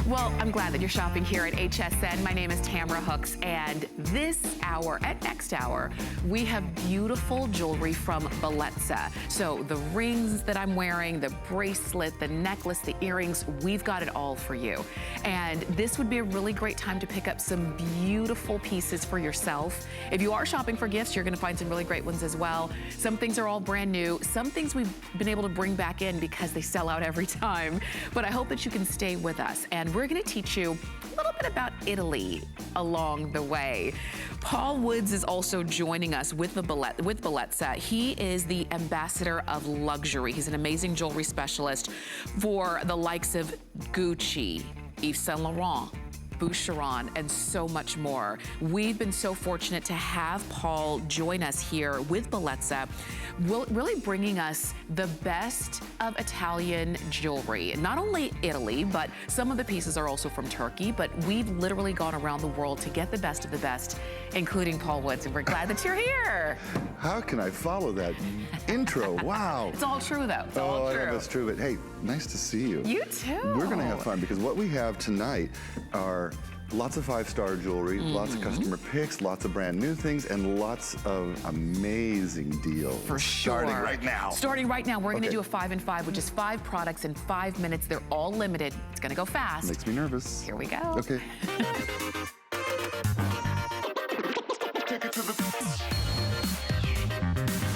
Well, I'm glad that you're shopping here at HSN. My name is Tamara Hooks, and this hour, at next hour, we have beautiful jewelry from Bellezza. So the rings that I'm wearing, the bracelet, the necklace, the earrings, we've got it all for you. And this would be a really great time to pick up some beautiful pieces for yourself. If you are shopping for gifts, you're gonna find some really great ones as well. Some things are all brand new. Some things we've been able to bring back in because they sell out every time. But I hope that you can stay with us. And we're gonna teach you a little bit about Italy along the way. Paul Woods is also joining us with Bellezza. He is the ambassador of luxury. He's an amazing jewelry specialist for the likes of Gucci, Yves Saint Laurent, Boucheron, and so much more. We've been so fortunate to have Paul join us here with Bellezza, really bringing us the best of Italian jewelry. Not only Italy, but some of the pieces are also from Turkey, but we've literally gone around the world to get the best of the best, including Paul Woods, and we're glad that you're here. How can I follow that intro? Wow. It's all true, though. It's all true. I know that's true, but hey, nice to see you. You too. We're gonna have fun because what we have tonight are lots of five-star jewelry, lots of customer picks, lots of brand new things, and lots of amazing deals. For sure. Starting right now. Starting right now, we're gonna do a 5 and 5, which is 5 products in 5 minutes. They're all limited. It's gonna go fast. Makes me nervous. Here we go. Okay.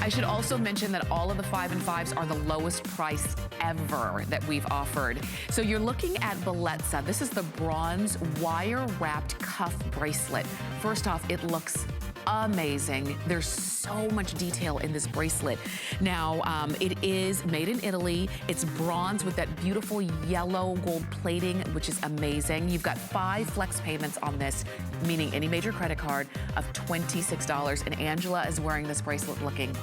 I should also mention that all of the 5 and 5s are the lowest price ever that we've offered. So you're looking at Bellezza. This is the bronze wire-wrapped cuff bracelet. First off, it looks amazing. There's so much detail in this bracelet. Now, it is made in Italy. It's bronze with that beautiful yellow gold plating, which is amazing. You've got 5 flex payments on this, meaning any major credit card, of $26. And Angela is wearing this bracelet looking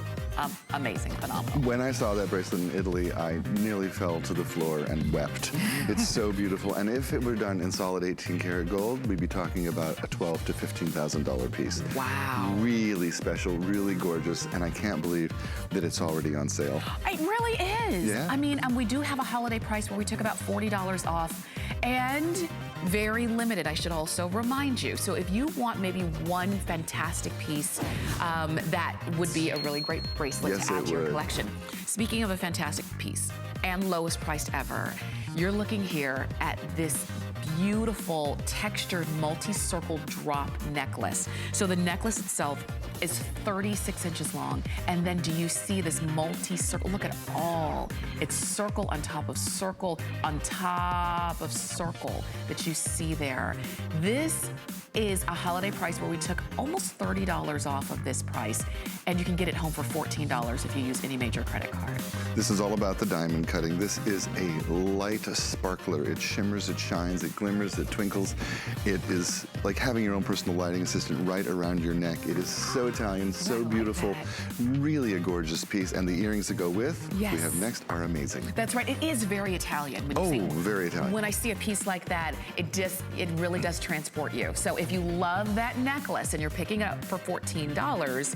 amazing, phenomenal. When I saw that bracelet in Italy, I nearly fell to the floor and wept. It's so beautiful. And if it were done in solid 18 karat gold, we'd be talking about a $12,000 to $15,000 piece. Wow. Really special, really gorgeous, and I can't believe that it's already on sale. It really is. Yeah. I mean, we do have a holiday price where we took about $40 off, and very limited, I should also remind you. So if you want maybe one fantastic piece, that would be a really great bracelet to add to your collection. Speaking of a fantastic piece and lowest priced ever, you're looking here at this beautiful textured multi-circle drop necklace. So the necklace itself is 36 inches long, and then do you see this multi-circle? Look at all. It's circle on top of circle on top of circle that you see there. This is a holiday price where we took almost $30 off of this price, and you can get it home for $14 if you use any major credit card. This is all about the diamond cutting. This is a light sparkler. It shimmers, it shines, it glimmers, it twinkles. It is like having your own personal lighting assistant right around your neck. It is so Italian, so beautiful, really a gorgeous piece. And the earrings that go with, we have next, are amazing. That's right, it is very Italian. Very Italian. When I see a piece like that, it really does transport you. So if you love that necklace and you're picking it up for $14,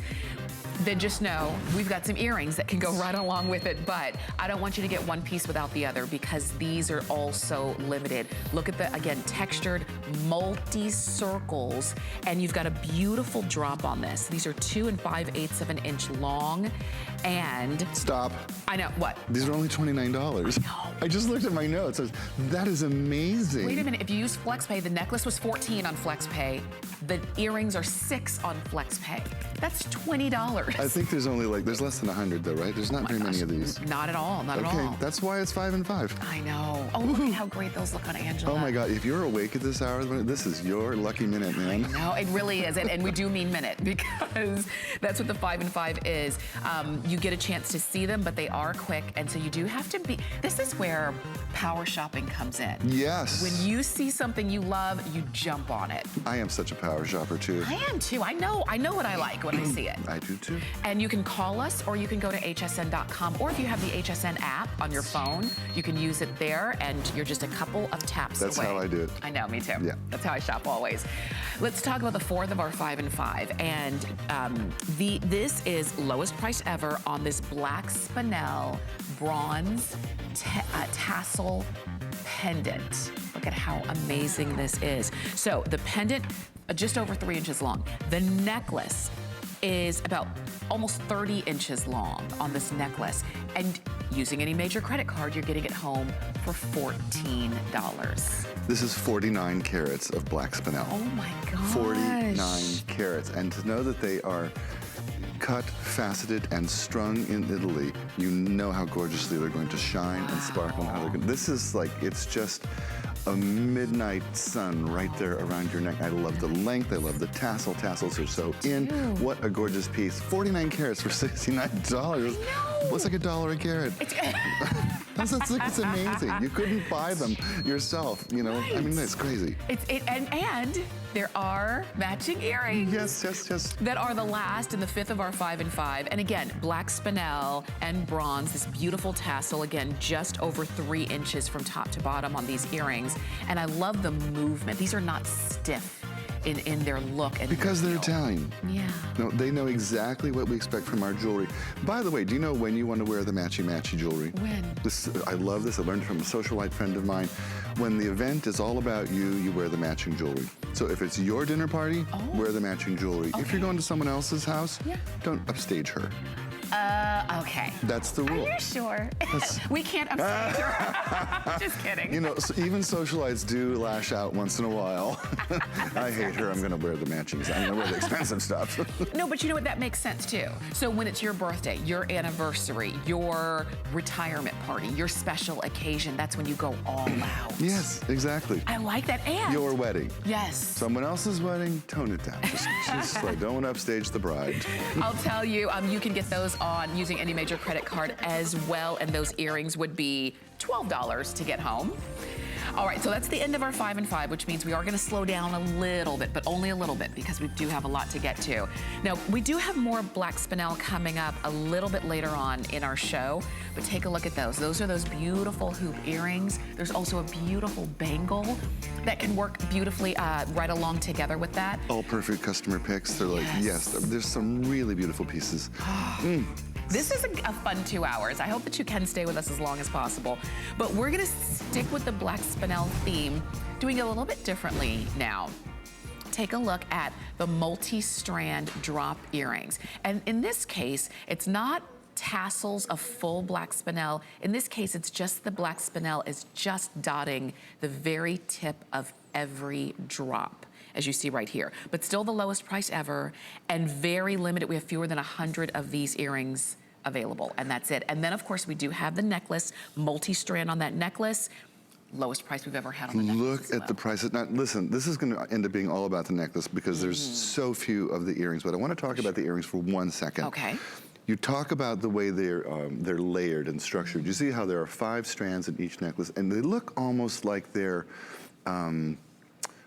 then just know we've got some earrings that can go right along with it, but I don't want you to get one piece without the other because these are also limited. Look at the, again, textured multi-circles, and you've got a beautiful drop on this. These are 2 5/8 of an inch long, and... Stop. I know, what? These are only $29. I just looked at my notes. That is amazing. Wait a minute, if you use FlexPay, the necklace was $14 on FlexPay. The earrings are $6 on FlexPay. That's $20. I think there's only there's less than 100 though, right? There's not very many of these. Not at all, not at all. Okay, that's why it's 5 and 5. I know. Oh, look at how great those look on Angela. Oh my God, if you're awake at this hour, this is your lucky minute, man. No, it really is, and we do mean minute because that's what the 5 and 5 is. You get a chance to see them, but they are quick, and so you do have to be, this is where power shopping comes in. Yes. When you see something you love, you jump on it. I am such a power shopper too. I am too. I know what I like when I see it. I do too. And you can call us, or you can go to hsn.com, or if you have the HSN app on your phone, you can use it there, and you're just a couple of taps away. That's how I do it. I know, me too. Yeah. That's how I shop always. Let's talk about the 4th of our 5 and 5, and this is lowest price ever on this black Spinel bronze tassel pendant. Look at how amazing this is. So the pendant, just over 3 inches long. The necklace is about almost 30 inches long on this necklace. And using any major credit card, you're getting it home for $14. This is 49 carats of black spinel. Oh my gosh. 49 carats. And to know that they are cut, faceted, and strung in Italy, you know how gorgeously they're going to shine and sparkle. And how they're going. This is like, it's just a midnight sun right there around your neck. I love the length, I love the tassel. Tassels are so in. What a gorgeous piece. 49 carats for $69. Looks like $1 a carat. It's amazing. You couldn't buy them yourself, you know? Right. I mean, that's crazy. And there are matching earrings. Yes. That are the last and the 5th of our 5 and 5. And again, black spinel and bronze, this beautiful tassel, again, just over 3 inches from top to bottom on these earrings. And I love the movement. These are not stiff in their look. And because they're Italian. Yeah. No, they know exactly what we expect from our jewelry. By the way, do you know when you want to wear the matchy-matchy jewelry? When? I love this. I learned it from a socialite friend of mine. When the event is all about you, you wear the matching jewelry. So if it's your dinner party, wear the matching jewelry. Okay. If you're going to someone else's house, don't upstage her. Okay. That's the rule. Are you sure? We can't upstage her. Just kidding. You know, so even socialites do lash out once in a while. I hate her. I'm going to wear the matching. I'm going to wear the expensive stuff. No, but you know what? That makes sense too. So when it's your birthday, your anniversary, your retirement party, your special occasion, that's when you go all out. Yes, exactly. I like that. And your wedding. Yes. Someone else's wedding, tone it down. Just like, don't want to upstage the bride. I'll tell you, you can get those on using any major credit card as well, and those earrings would be $12 to get home. All right, so that's the end of our 5 and 5, which means we are going to slow down a little bit, but only a little bit because we do have a lot to get to. Now, we do have more black spinel coming up a little bit later on in our show, but take a look at those. Those are those beautiful hoop earrings. There's also a beautiful bangle that can work beautifully right along together with that. All perfect customer picks. They're like, yes, there's some really beautiful pieces. This is a fun 2 hours. I hope that you can stay with us as long as possible. But we're gonna stick with the black spinel theme, doing it a little bit differently now. Take a look at the multi-strand drop earrings. And in this case, it's not tassels of full black spinel. In this case, it's just the black spinel is just dotting the very tip of every drop, as you see right here. But still the lowest price ever, and very limited. We have fewer than 100 of these earrings available, and that's it. And then, of course, we do have the necklace, multi-strand on that necklace. Lowest price we've ever had on the necklace. Look at the prices. Now, listen, this is going to end up being all about the necklace because there's so few of the earrings, but I want to talk about the earrings for 1 second. Okay. You talk about the way they're layered and structured. You see how there are 5 strands in each necklace, and they look almost like they're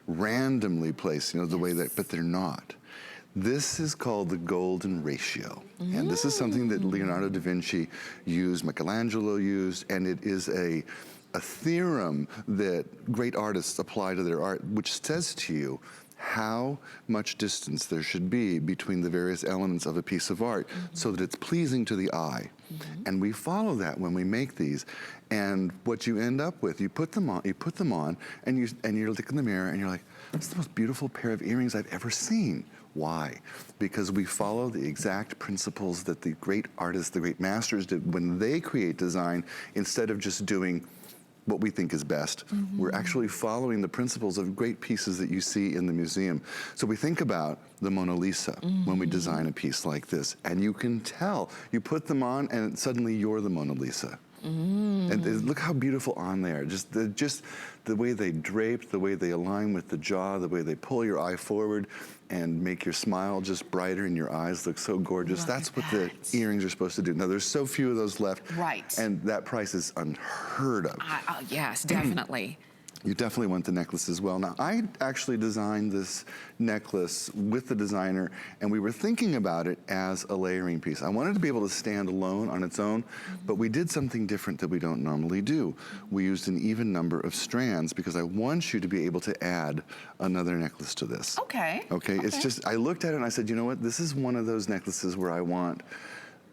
randomly placed, you know, the way that, but they're not. This is called the golden ratio. And this is something that Leonardo da Vinci used, Michelangelo used, and it is a theorem that great artists apply to their art, which says to you how much distance there should be between the various elements of a piece of art so that it's pleasing to the eye. And we follow that when we make these. And what you end up with, you put them on, and you look in the mirror and you're like, that's the most beautiful pair of earrings I've ever seen. Why? Because we follow the exact principles that the great artists, the great masters did when they create design, instead of just doing what we think is best. We're actually following the principles of great pieces that you see in the museum. So we think about the Mona Lisa when we design a piece like this, and you can tell, you put them on and suddenly you're the Mona Lisa. And look how beautiful on there. Just the way they drape, the way they align with the jaw, the way they pull your eye forward and make your smile just brighter and your eyes look so gorgeous. That's what the earrings are supposed to do. Now, there's so few of those left. Right. And that price is unheard of. Yes, definitely. You definitely want the necklace as well. Now, I actually designed this necklace with the designer, and we were thinking about it as a layering piece. I wanted to be able to stand alone on its own, but we did something different that we don't normally do. We used an even number of strands because I want you to be able to add another necklace to this. Okay. Okay, it's just, I looked at it and I said, you know what, this is one of those necklaces where I want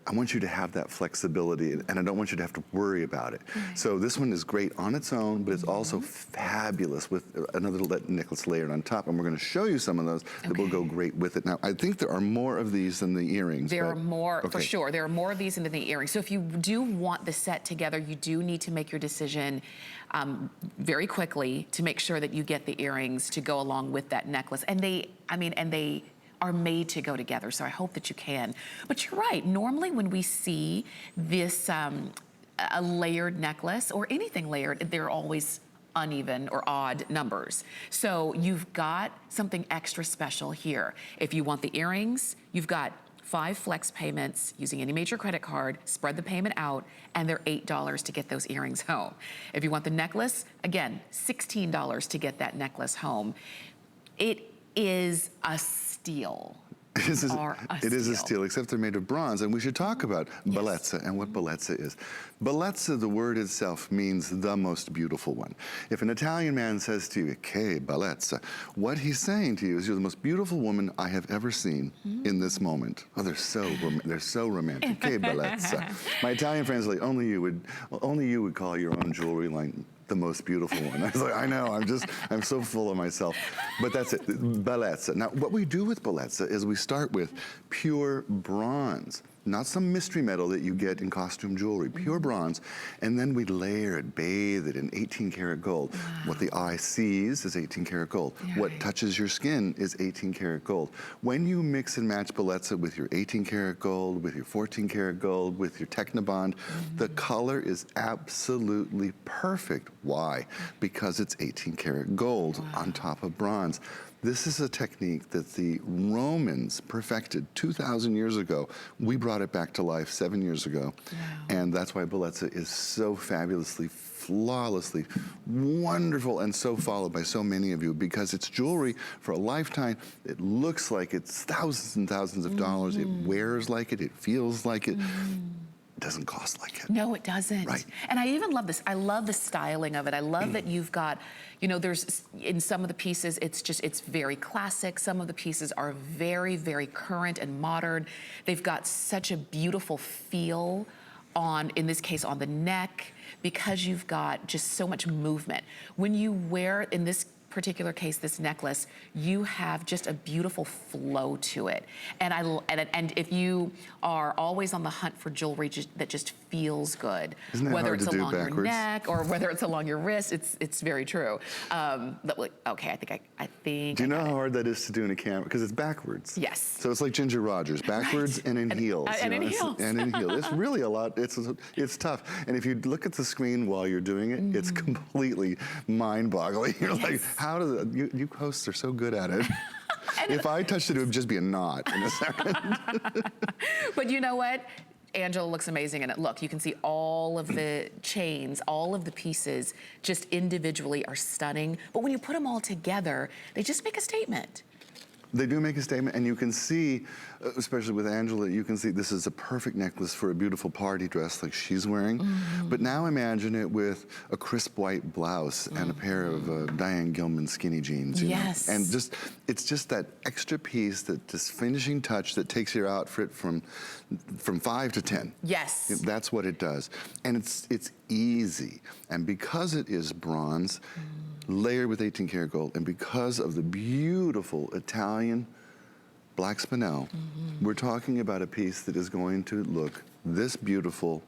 I want you to have that flexibility, and I don't want you to have to worry about it. Right. So this one is great on its own, but it's also fabulous with another necklace layered on top, and we're gonna show you some of those that will go great with it. Now, I think there are more of these than the earrings. There are more, for sure. There are more of these than the earrings. So if you do want the set together, you do need to make your decision very quickly to make sure that you get the earrings to go along with that necklace. And they are made to go together, so I hope that you can. But you're right, normally when we see this, a layered necklace or anything layered, they're always uneven or odd numbers. So you've got something extra special here. If you want the earrings, you've got 5 flex payments using any major credit card, spread the payment out, and they're $8 to get those earrings home. If you want the necklace, again, $16 to get that necklace home. It is a steal. It is a steal, except they're made of bronze, and we should talk about Bellezza and what Bellezza is. Bellezza, the word itself, means the most beautiful one. If an Italian man says to you, "Che bellezza," what he's saying to you is, "You're the most beautiful woman I have ever seen in this moment." Oh, they're so romantic. Che bellezza. My Italian friends are like, only you would call your own jewelry line the most beautiful one. I was like, I know, I'm so full of myself. But that's it, Bellezza. Now, what we do with Bellezza is we start with pure bronze. Not some mystery metal that you get in costume jewelry, pure bronze, and then we layer it, bathe it in 18 karat gold. Wow. What the eye sees is 18 karat gold. Yeah, what touches your skin is 18 karat gold. When you mix and match Bellezza with your 18 karat gold, with your 14 karat gold, with your Technobond, the color is absolutely perfect. Why? Because it's 18 karat gold on top of bronze. This is a technique that the Romans perfected 2,000 years ago. We brought it back to life 7 years ago. Wow. And that's why Bellezza is so fabulously, flawlessly wonderful and so followed by so many of you, because it's jewelry for a lifetime. It looks like it's thousands and thousands of dollars. It wears like it. It feels like it. It doesn't cost like it. No, it doesn't. Right. And I even love this. I love the styling of it. I love that you've got, you know, there's, in some of the pieces, it's very classic. Some of the pieces are very, very current and modern. They've got such a beautiful feel on, in this case, on the neck, because you've got just so much movement. When you wear, in this particular case, this necklace, you have just a beautiful flow to it. And if you are always on the hunt for jewelry that just feels good, whether it's along your neck or whether it's along your wrist, it's very true. Okay, I think. Do you know how hard that is to do in a camera? Because it's backwards. Yes. So it's like Ginger Rogers, backwards and in heels. And in heels. And in heels. It's really a lot. It's tough. And if you look at the screen while you're doing it, it's completely mind-boggling. You're like, how does it? You hosts are so good at it. If I touched it, it would just be a knot in a second. But you know what? Angela looks amazing in it. Look, you can see all of the chains, all of the pieces just individually are stunning. But when you put them all together, they just make a statement. They do make a statement, and you can see, especially with Angela, you can see this is a perfect necklace for a beautiful party dress like she's wearing. But now imagine it with a crisp white blouse and a pair of Diane Gilman skinny jeans. You know? And it's just that extra piece, that this finishing touch that takes your outfit from 5 to 10. Yes. That's what it does. And it's easy. And because it is bronze, layered with 18 karat gold, and because of the beautiful Italian black spinel, we're talking about a piece that is going to look this beautiful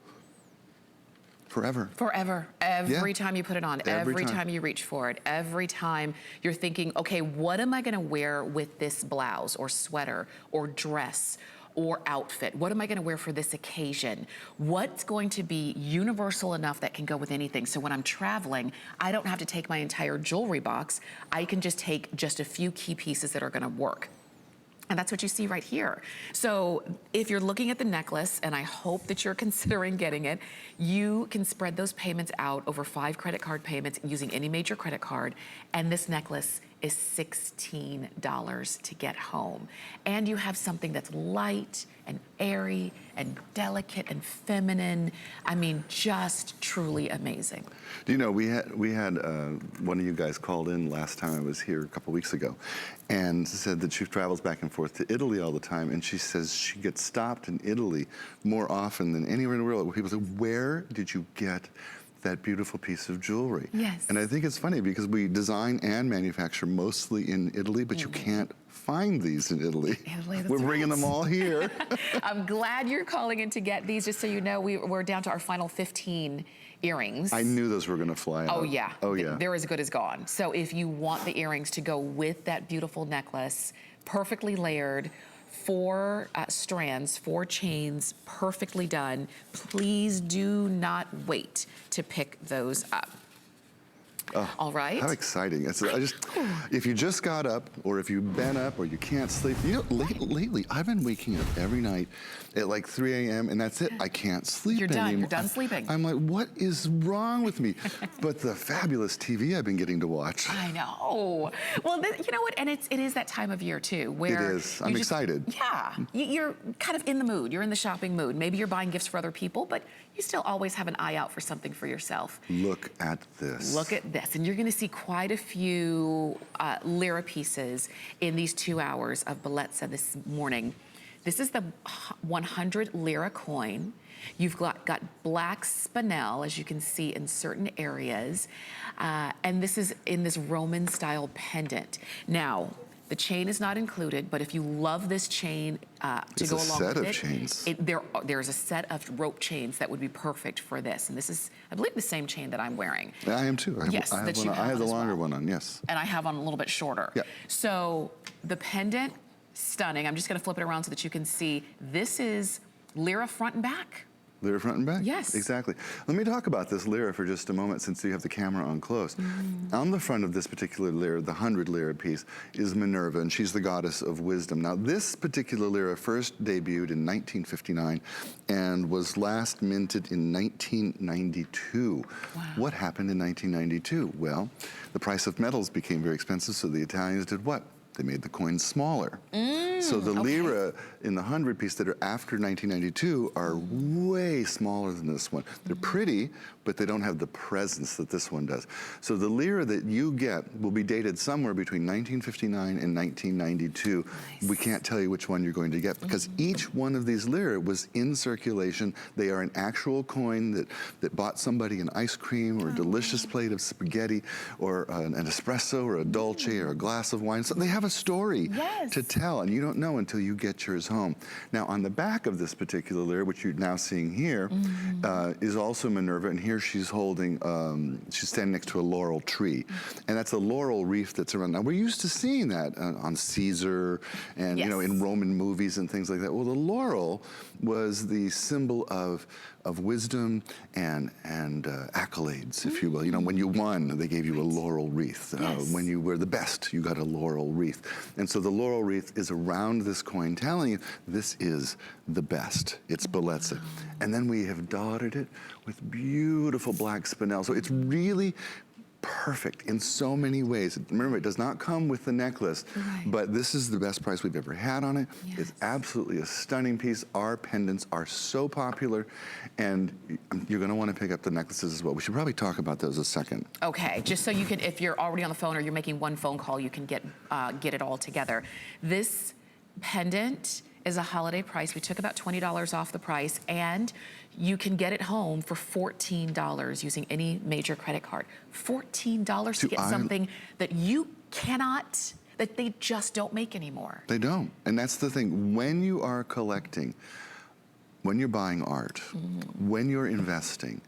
forever. Forever. Every time you put it on, every time you reach for it, every time you're thinking, okay, what am I gonna wear with this blouse or sweater or dress or outfit? What am I gonna wear for this occasion? What's going to be universal enough that can go with anything? So when I'm traveling, I don't have to take my entire jewelry box. I can just take just a few key pieces that are gonna work. And that's what you see right here. So if you're looking at the necklace, and I hope that you're considering getting it, you can spread those payments out over 5 credit card payments using any major credit card, and this necklace is $16 to get home. And you have something that's light and airy and delicate and feminine. I mean, just truly amazing. Do you know, we had one of you guys called in last time I was here a couple weeks ago and said that she travels back and forth to Italy all the time, and she says she gets stopped in Italy more often than anywhere in the world where people say, where did you get that beautiful piece of jewelry? Yes. And I think it's funny because we design and manufacture mostly in Italy, but you can't find these in Italy. We're bringing them all here. I'm glad you're calling in to get these. Just so you know, we're down to our final 15 earrings. I knew those were going to fly out. Oh yeah. Oh yeah. They're as good as gone. So if you want the earrings to go with that beautiful necklace, perfectly layered, 4 strands, 4 chains, perfectly done, please do not wait to pick those up. Oh, all right. How exciting. If you just got up, or if you've been up, or you can't sleep, you know, lately, I've been waking up every night at like 3 a.m. and that's it. I can't sleep anymore. You're done sleeping. I'm like, what is wrong with me? But the fabulous TV I've been getting to watch. I know. Well, you know what? And it is that time of year too, where it is. I'm excited. Yeah. You're kind of in the mood. You're in the shopping mood. Maybe you're buying gifts for other people, but you still always have an eye out for something for yourself. Look at this. Look at this. And you're going to see quite a few Lira pieces in these 2 hours of Bellezza this morning. This is the 100 Lira coin. You've got black spinel, as you can see in certain areas. And this is in this Roman style pendant. Now, the chain is not included, but if you love this chain to go along with it. It's a set of chains. There's a set of rope chains that would be perfect for this. And this is, I believe, the same chain that I'm wearing. I am too. Yes, I have the longer one on, yes. And I have on a little bit shorter. Yeah. So the pendant, stunning. I'm just gonna flip it around so that you can see. This is Lira front and back. Lira front and back? Yes. Exactly. Let me talk about this Lira for just a moment since you have the camera on close. On the front of this particular Lira, the 100 Lira piece, is Minerva, and she's the goddess of wisdom. Now, this particular Lira first debuted in 1959 and was last minted in 1992. Wow. What happened in 1992? Well, the price of metals became very expensive, so the Italians did what? They made the coins smaller. So the Lira in the 100 piece that are after 1992 are way smaller than this one. They're pretty, but they don't have the presence that this one does. So the Lira that you get will be dated somewhere between 1959 and 1992. Nice. We can't tell you which one you're going to get because each one of these Lira was in circulation. They are an actual coin that bought somebody an ice cream or a delicious plate of spaghetti or an espresso or a dolce or a glass of wine. So they have a story to tell, and you don't know until you get yours home. Now, on the back of this particular Lira, which you're now seeing here, is also Minerva, and here she's holding, she's standing next to a laurel tree, and that's a laurel wreath that's around. Now, we're used to seeing that on Caesar and, you know, in Roman movies and things like that. Well, the laurel was the symbol of wisdom and accolades, if you will. You know, when you won, they gave you a laurel wreath. When you were the best, you got a laurel wreath. And so the laurel wreath is around this coin telling you this is the best. It's Bellezza. And then we have dotted it with beautiful black spinel. So it's really perfect in so many ways. Remember, it does not come with the necklace, but this is the best price we've ever had on it. It's absolutely a stunning piece. Our pendants are so popular, and you're gonna wanna pick up the necklaces as well. We should probably talk about those a second. Okay, just so you can, if you're already on the phone or you're making one phone call, you can get it all together. This pendant is a holiday price. We took about $20 off the price, and you can get it home for $14 using any major credit card. $14 to get something that you cannot, that they just don't make anymore. They don't, and that's the thing. When you are collecting, when you're buying art, when you're investing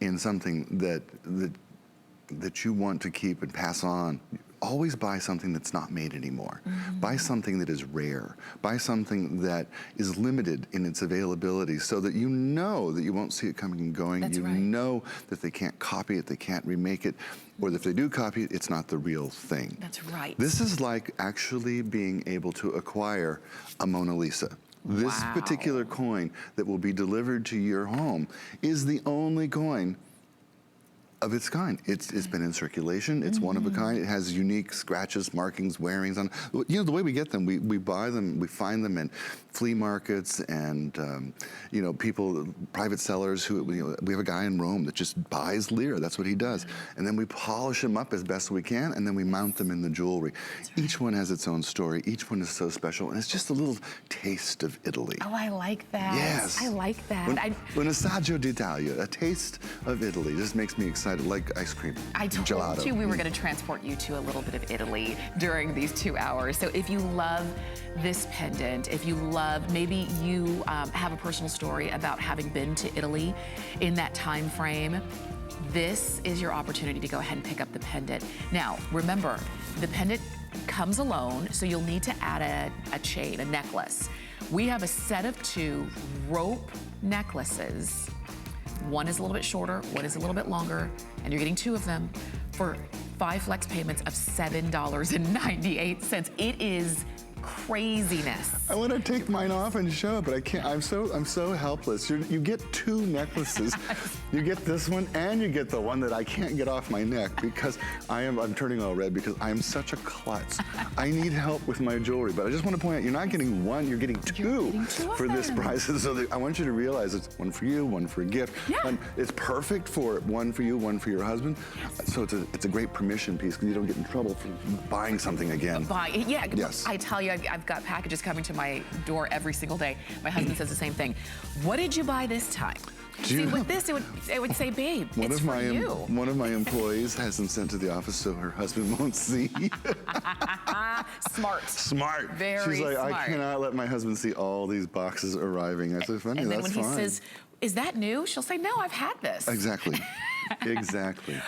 in something that you want to keep and pass on, always buy something that's not made anymore. Buy something that is rare. Buy something that is limited in its availability so that you know that you won't see it coming and going. You know that they can't copy it, they can't remake it, or if they do copy it, it's not the real thing. That's right. This is like actually being able to acquire a Mona Lisa. This particular coin that will be delivered to your home is the only coin of its kind. It's been in circulation. It's one of a kind. It has unique scratches, markings, wearings on. You know, the way we get them, we buy them, we find them in flea markets and, you know, people, private sellers who, you know, we have a guy in Rome that just buys Lira. That's what he does. And then we polish them up as best we can, and then we mount them in the jewelry. Right. Each one has its own story. Each one is so special, and it's just a little taste of Italy. Oh, I like that. Yes. I like that. Un assaggio d'Italia, a taste of Italy. Just makes me excited, like ice cream. I told gelato. you we were going to transport you to a little bit of Italy during these 2 hours. So if you love this pendant, if you love, maybe you have a personal story about having been to Italy in that time frame, this is your opportunity to go ahead and pick up the pendant. Now, remember, the pendant comes alone, so you'll need to add a chain, a necklace. We have a set of 2 rope necklaces. One is a little bit shorter, one is a little bit longer, and you're getting 2 of them for 5 flex payments of $7.98. It is craziness. I want to take mine off and show it, but I can't. I'm so helpless. You get 2 necklaces. You get this one, and you get the one that I can't get off my neck because I'm turning all red because I'm such a klutz. I need help with my jewelry, but I just want to point out, you're not getting 1, you're getting 2 for this price. So I want you to realize it's 1 for you, 1 for a gift. Yeah. It's perfect for 1 for you, 1 for your husband. Yes. So it's a great permission piece because you don't get in trouble for buying something again. Yeah, yes. I tell you, I've got packages coming to my door every single day. My husband says the same thing. What did you buy this time? See, with this, it would say, babe, it's for you. One of my employees has them sent to the office so her husband won't see. Smart. Smart. Very She's like, smart. I cannot let my husband see all these boxes arriving. I said, funny, and then that's when fine. he says, is that new? She'll say, no, I've had this. Exactly. Exactly.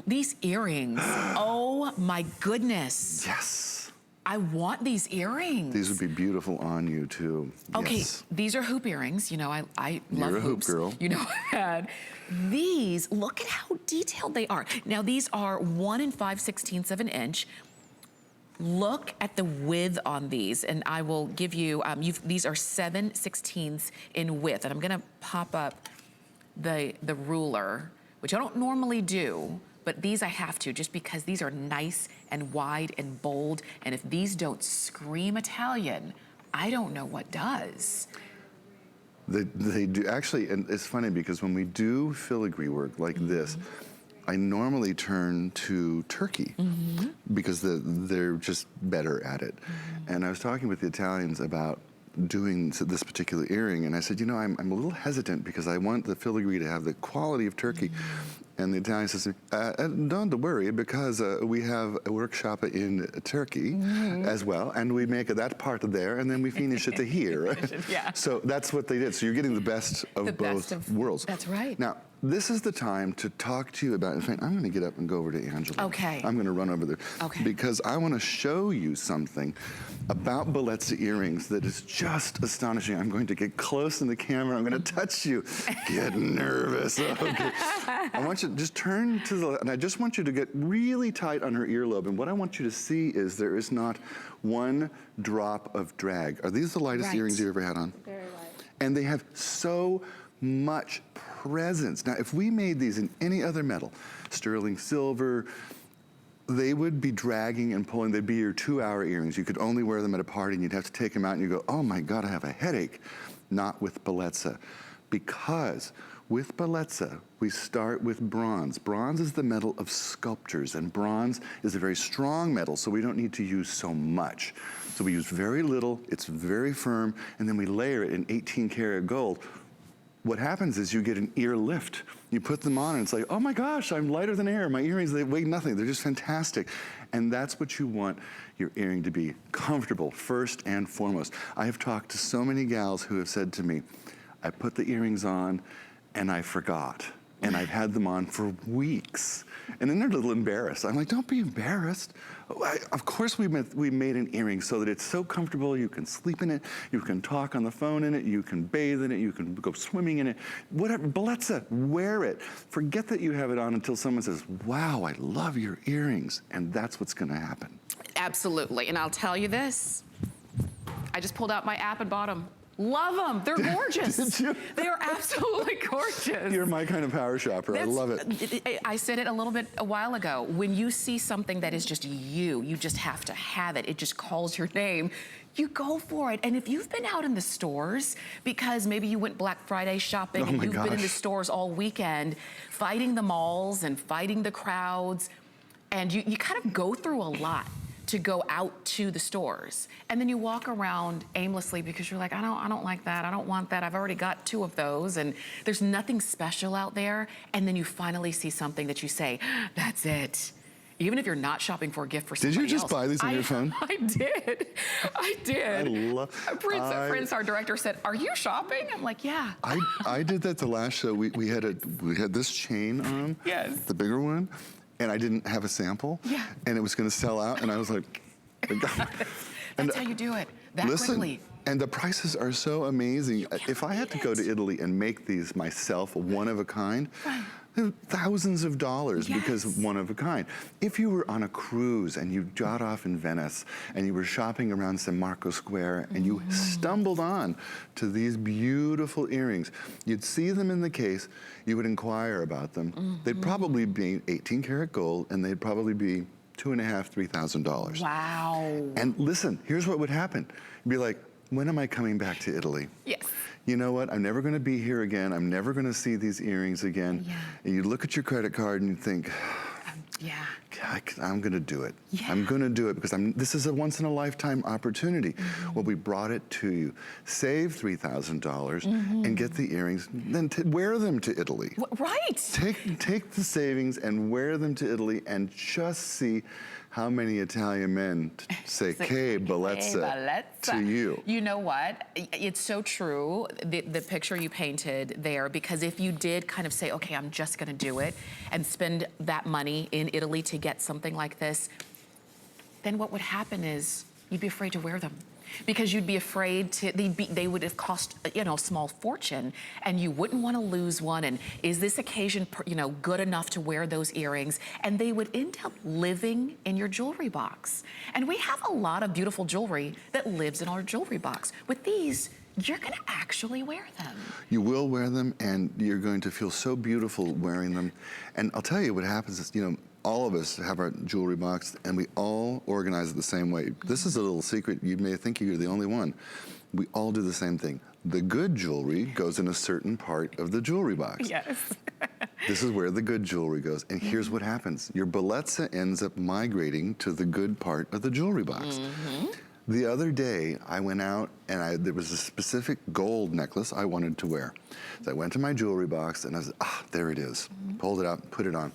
These earrings, oh my goodness. Yes. I want these earrings. These would be beautiful on you too. Okay, yes. These are hoop earrings. You know, I love You're a hoops. hoop girl. You know that. These, look at how detailed they are. Now these are 1 5/16 of an inch. Look at the width on these, and I will give you, these are 7/16 in width, and I'm gonna pop up the ruler, which I don't normally do, but these I have to just because these are nice and wide and bold, and if these don't scream Italian, I don't know what does. They do, actually, and it's funny because when we do filigree work like this, I normally turn to Turkey because they're just better at it. And I was talking with the Italians about doing this particular earring, and I said, you know, I'm a little hesitant because I want the filigree to have the quality of Turkey. And the Italian says, don't worry, because we have a workshop in Turkey as well, and we make that part there, and then we finish it here. Yeah. So that's what they did. So you're getting the best of both worlds. That's right. Now, this is the time to talk to you about, in fact, I'm going to get up and go over to Angela. Okay. I'm going to run over there. Okay. Because I want to show you something about Bellezza earrings that is just astonishing. I'm going to get close in the camera. I'm going to touch you. Get nervous. Okay. I want you to just turn to the, and I just want you to get really tight on her earlobe. And what I want you to see is there is not 1 drop of drag. Are these the lightest earrings you ever had on? Very light. And they have so much presence. Now, if we made these in any other metal, sterling silver, they would be dragging and pulling. They'd be your 2-hour earrings. You could only wear them at a party and you'd have to take them out and you go, oh my God, I have a headache. Not with Bellezza. Because with Bellezza, we start with bronze. Bronze is the metal of sculptures, and bronze is a very strong metal, so we don't need to use so much. So we use very little, it's very firm, and then we layer it in 18-karat gold. What happens is you get an ear lift. You put them on and it's like, oh my gosh, I'm lighter than air. My earrings, they weigh nothing. They're just fantastic. And that's what you want your earring to be, comfortable first and foremost. I have talked to so many gals who have said to me, I put the earrings on and I forgot. And I've had them on for weeks. And then they're a little embarrassed. I'm like, don't be embarrassed. Of course we made an earring so that it's so comfortable, you can sleep in it, you can talk on the phone in it, you can bathe in it, you can go swimming in it, whatever. Bellezza, wear it. Forget that you have it on until someone says, wow, I love your earrings. And that's what's gonna happen. Absolutely, and I'll tell you this, I just pulled out my app and bought them. Love them. They're gorgeous. Did you? They are absolutely gorgeous. You're my kind of power shopper. I love it. I said it a while ago. When you see something that is just you just have to have it. It just calls your name. You go for it. And if you've been out in the stores, because maybe you went Black Friday shopping and you've been in the stores all weekend, fighting the malls and fighting the crowds, and you kind of go through a lot to go out to the stores. And then you walk around aimlessly because you're like, I don't like that, I don't want that, I've already got 2 of those, and there's nothing special out there. And then you finally see something that you say, that's it. Even if you're not shopping for a gift for somebody else. Did you just buy these on your phone? I did. I did. I love Prince, our director, said, are you shopping? I'm like, yeah. I did that the last show. We had this chain on. Yes. The bigger one. And I didn't have a sample. Yeah. And it was going to sell out. And I was like, That's how you do it. That quickly. And the prices are so amazing. If I had to go to Italy and make these myself, one of a kind, thousands of dollars because one of a kind. If you were on a cruise and you got off in Venice and you were shopping around San Marco Square and you stumbled on to these beautiful earrings, you'd see them in the case, you would inquire about them. They'd probably be 18 karat gold and they'd probably be $2,500, $3,000. Wow. And listen, here's what would happen. You'd be like, when am I coming back to Italy? Yes. You know what, I'm never gonna be here again. I'm never gonna see these earrings again. Yeah. And you look at your credit card and you think, yeah, I'm gonna do it. Yeah. I'm gonna do it because this is a once in a lifetime opportunity. Well, we brought it to you. Save $3,000 and get the earrings, then wear them to Italy. Right. Take the savings and wear them to Italy and just see how many Italian men say "Che Bellezza" to you. You know what? It's so true, the picture you painted there, because if you did kind of say, okay, I'm just gonna do it and spend that money in Italy to get something like this, then what would happen is you'd be afraid to wear them. Because you'd be afraid they would have cost, a small fortune, and you wouldn't want to lose one. And is this occasion, good enough to wear those earrings? And they would end up living in your jewelry box. And we have a lot of beautiful jewelry that lives in our jewelry box. With these, you're going to actually wear them. You will wear them, and you're going to feel so beautiful wearing them. And I'll tell you what happens is, all of us have our jewelry box and we all organize it the same way. This is a little secret. You may think you're the only one. We all do the same thing. The good jewelry goes in a certain part of the jewelry box. Yes. This is where the good jewelry goes. And here's what happens. Your Bellezza ends up migrating to the good part of the jewelry box. The other day, I went out and there was a specific gold necklace I wanted to wear. So I went to my jewelry box and I said, there it is. Pulled it out, put it on.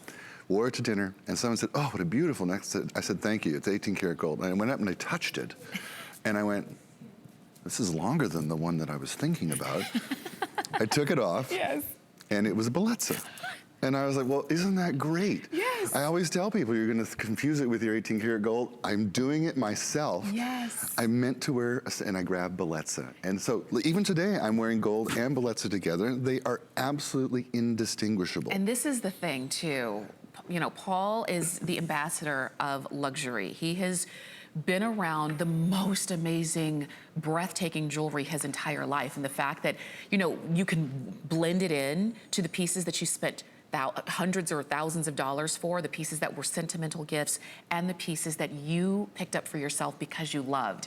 Wore it to dinner, and someone said, oh, what a beautiful necklace. I said, thank you, it's 18 karat gold. And I went up and I touched it, and I went, this is longer than the one that I was thinking about. I took it off, and it was a Bellezza. And I was like, well, isn't that great? Yes. I always tell people you're gonna confuse it with your 18 karat gold. I'm doing it myself. Yes. I meant to wear, and I grabbed Bellezza. And so even today, I'm wearing gold and Bellezza together. They are absolutely indistinguishable. And this is the thing too. Paul is the ambassador of luxury. He has been around the most amazing, breathtaking jewelry his entire life. And the fact that, you can blend it in to the pieces that you spent hundreds or thousands of dollars for, the pieces that were sentimental gifts, and the pieces that you picked up for yourself because you loved.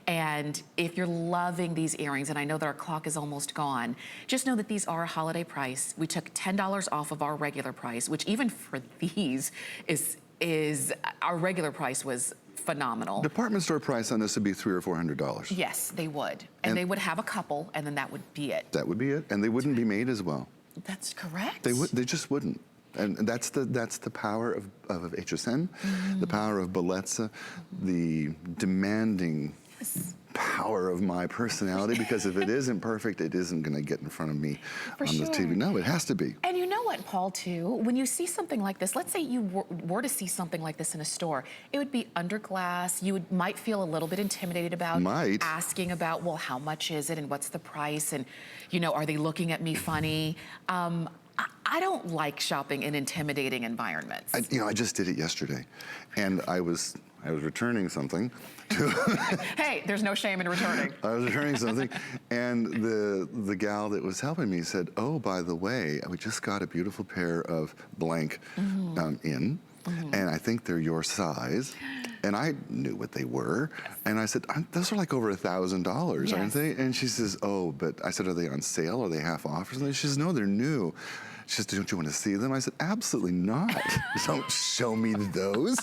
And if you're loving these earrings, and I know that our clock is almost gone, just know that these are a holiday price. We took $10 off of our regular price, which even for these is our regular price was phenomenal. Department store price on this would be $300 or $400. Yes, they would. And they would have a couple, and then that would be it. That would be it, and they wouldn't be made as well. That's correct. They just wouldn't. And that's the power of HSN, the power of Bellezza, the demanding power of my personality, because if it isn't perfect, it isn't gonna get in front of me on the TV. No, it has to be. And you know what, Paul, too? When you see something like this, let's say you were to see something like this in a store, it would be under glass. You might feel a little bit intimidated about asking about, well, how much is it and what's the price? And, are they looking at me funny? I don't like shopping in intimidating environments. I just did it yesterday, and I was I was returning something to Hey, there's no shame in returning. I was returning something, and the gal that was helping me said, "Oh, by the way, we just got a beautiful pair of blank in, and I think they're your size." And I knew what they were, and I said, "Those are like over $1,000, aren't they?" And she says, "Oh," but I said, "Are they on sale? Are they half off or something?" She says, "No, they're new." She says, "Don't you want to see them?" I said, "Absolutely not. Don't show me those."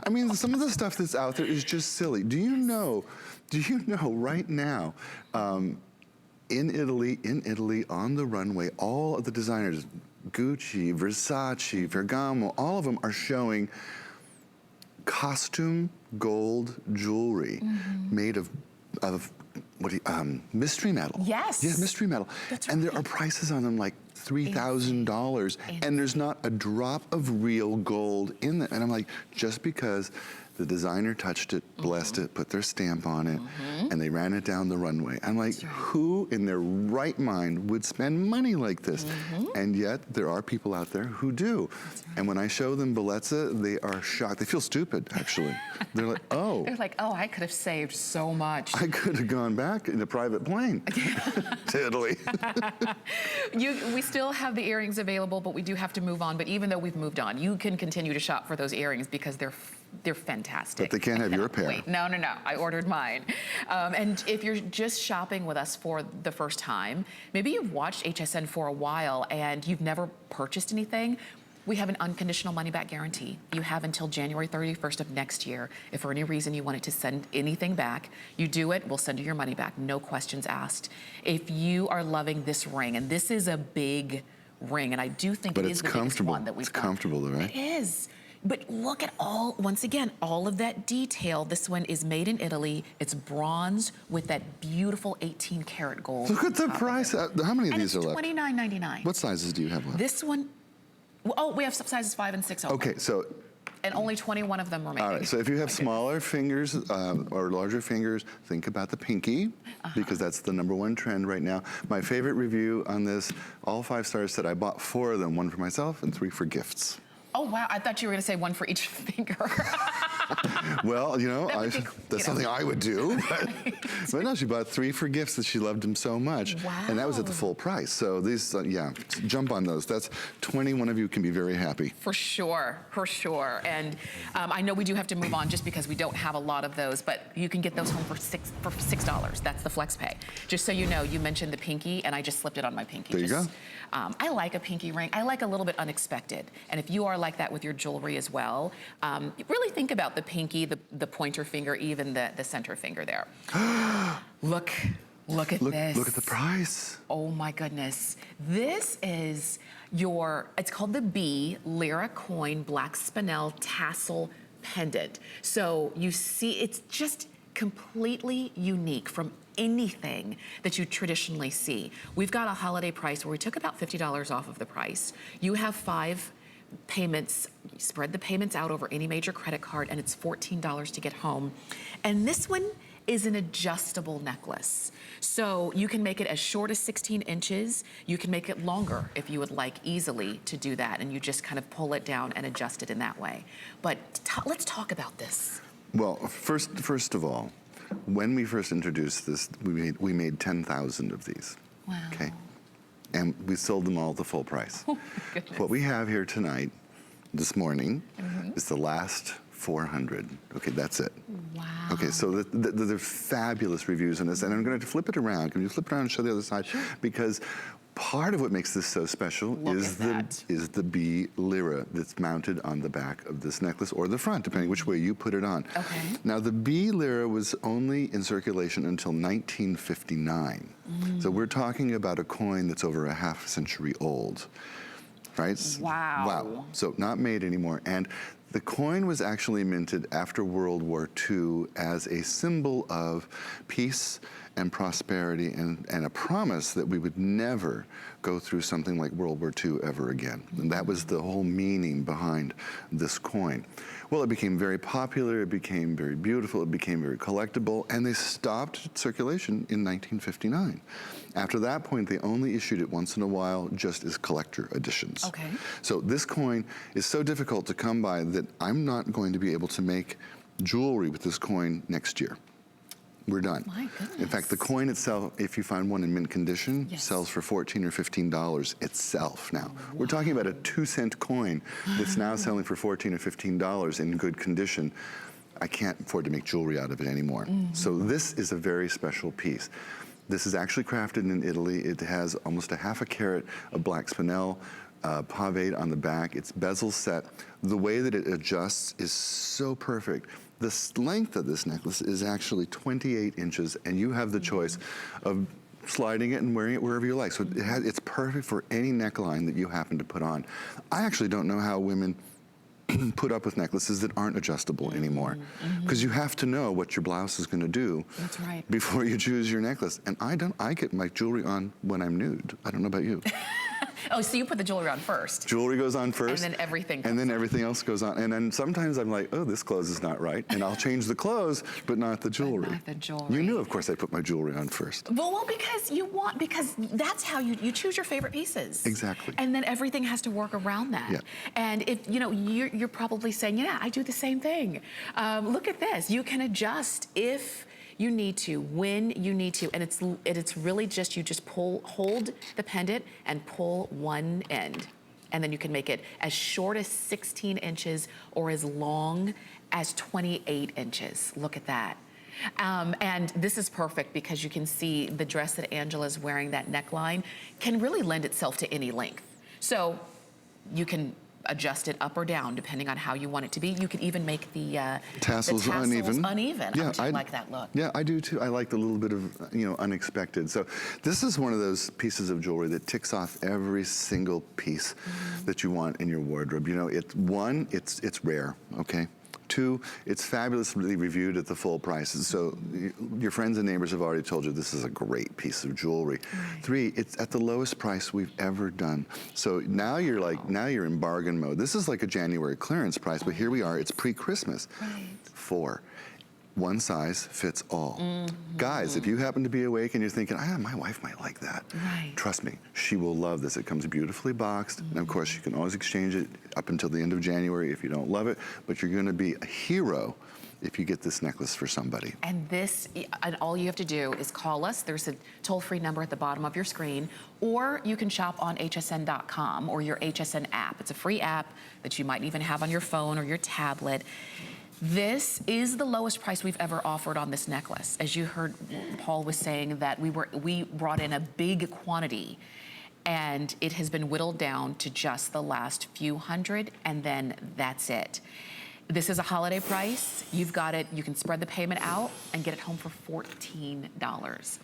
I mean, some of the stuff that's out there is just silly. Do you know right now, in Italy, on the runway, all of the designers, Gucci, Versace, Ferragamo, all of them are showing costume gold jewelry made of mystery metal. Yes. Yeah, mystery metal. That's and right. there are prices on them like $3,000, and there's not a drop of real gold in it. And I'm like, just because the designer touched it, blessed it, put their stamp on it, and they ran it down the runway. I'm like, who in their right mind would spend money like this? And yet, there are people out there who do. And when I show them Bellezza, they are shocked. They feel stupid, actually. They're like, oh. They're like, oh, I could have saved so much. I could have gone back in a private plane to Italy. We still have the earrings available, but we do have to move on. But even though we've moved on, you can continue to shop for those earrings because they're fantastic. But they can't have your pair. Wait, no. I ordered mine. And if you're just shopping with us for the first time, maybe you've watched HSN for a while and you've never purchased anything, we have an unconditional money-back guarantee. You have until January 31st of next year. If for any reason you wanted to send anything back, you do it, we'll send you your money back, no questions asked. If you are loving this ring, and this is a big ring, and I do think it is the biggest one that we've done. It's comfortable though, right? It is. But look at once again, all of that detail. This one is made in Italy. It's bronze with that beautiful 18 karat gold. Look at the price. How many of these are left? $29.99. What sizes do you have left? This one, oh, we have sizes 5 and 6 only. Okay, so. And only 21 of them remaining. All right, so if you have smaller fingers or larger fingers, think about the pinky, because that's the #1 trend right now. My favorite review on this, all 5 stars said I bought 4 of them, 1 for myself and 3 for gifts. Oh, wow, I thought you were gonna say 1 for each finger. Well, you know, that's something I would do. But no, she bought 3 for gifts that she loved them so much. Wow. And that was at the full price. So these, yeah, jump on those. That's 21 of you can be very happy. For sure. And I know we do have to move on just because we don't have a lot of those, but you can get those home for $6. That's the flex pay. Just so you know, you mentioned the pinky, and I just slipped it on my pinky. There you go. I like a pinky ring. I like a little bit unexpected. And if you are like that with your jewelry as well, really think about the pinky, the pointer finger, even the center finger there. Look at this. Look at the price. Oh my goodness. This is it's called the B Lira coin black Spinel tassel pendant. So you see, it's just completely unique from anything that you traditionally see. We've got a holiday price where we took about $50 off of the price. You have 5 payments, you spread the payments out over any major credit card, and it's $14 to get home. And this one is an adjustable necklace. So you can make it as short as 16 inches. You can make it longer if you would like easily to do that, and you just kind of pull it down and adjust it in that way. But let's talk about this. Well, first of all, when we first introduced this, we made 10,000 of these. Wow. Okay. And we sold them all at the full price. Oh my goodness. What we have here tonight, this morning, is the last 400. Okay, that's it. Wow. Okay, so they're fabulous reviews on this, and I'm going to flip it around. Can you flip it around and show the other side? Sure. Because part of what makes this so special is the B Lira that's mounted on the back of this necklace, or the front, depending which way you put it on. Okay. Now, the B Lira was only in circulation until 1959. So we're talking about a coin that's over a half century old, right? Wow. Wow. So not made anymore. And the coin was actually minted after World War II as a symbol of peace and prosperity and a promise that we would never go through something like World War II ever again. And that was the whole meaning behind this coin. Well, it became very popular, it became very beautiful, it became very collectible, and they stopped circulation in 1959. After that point, they only issued it once in a while just as collector editions. Okay. So this coin is so difficult to come by that I'm not going to be able to make jewelry with this coin next year. We're done. My goodness. In fact, the coin itself, if you find one in mint condition, Yes. sells for $14 or $15 itself now. Wow. We're talking about a 2-cent coin that's now selling for $14 or $15 in good condition. I can't afford to make jewelry out of it anymore. So this is a very special piece. This is actually crafted in Italy. It has almost a ½ carat of black spinel, paved on the back. It's bezel set. The way that it adjusts is so perfect. The length of this necklace is actually 28 inches, and you have the choice of sliding it and wearing it wherever you like. So it's perfect for any neckline that you happen to put on. I actually don't know how women put up with necklaces that aren't adjustable anymore, because you have to know what your blouse is going to do. That's right. Before you choose your necklace. And I get my jewelry on when I'm nude. I don't know about you. Oh, so you put the jewelry on first. Jewelry goes on first. And then everything And then everything else goes on. And then sometimes I'm like, oh, this clothes is not right. And I'll change the clothes, but not the jewelry. But not the jewelry. You knew, of course, I put my jewelry on first. Well, because that's how you choose your favorite pieces. Exactly. And then everything has to work around that. Yeah. And if, you're probably saying, yeah, I do the same thing. Look at this. You can adjust if you need to, when you need to, and it's really just, you just hold the pendant and pull one end. And then you can make it as short as 16 inches or as long as 28 inches. Look at that. And this is perfect because you can see the dress that Angela's wearing, that neckline, can really lend itself to any length. So you can adjust it up or down depending on how you want it to be. You could even make the tassels uneven. Yeah, I like that look. Yeah, I do too. I like the little bit of unexpected. So this is one of those pieces of jewelry that ticks off every single piece that you want in your wardrobe. It's rare, okay? 2, it's fabulously reviewed at the full prices. So your friends and neighbors have already told you this is a great piece of jewelry. 3, it's at the lowest price we've ever done. So now you're in bargain mode. This is like a January clearance price, but here we are, it's pre-Christmas. 4, one size fits all. Guys, if you happen to be awake and you're thinking, my wife might like that. Trust me, she will love this. It comes beautifully boxed. And of course, you can always exchange it up until the end of January if you don't love it, but you're gonna be a hero if you get this necklace for somebody. And all you have to do is call us. There's a toll-free number at the bottom of your screen, or you can shop on hsn.com or your HSN app. It's a free app that you might even have on your phone or your tablet. This is the lowest price we've ever offered on this necklace. As you heard, Paul was saying that we brought in a big quantity, and it has been whittled down to just the last few hundred, and then that's it. This is a holiday price. You've got it. You can spread the payment out and get it home for $14.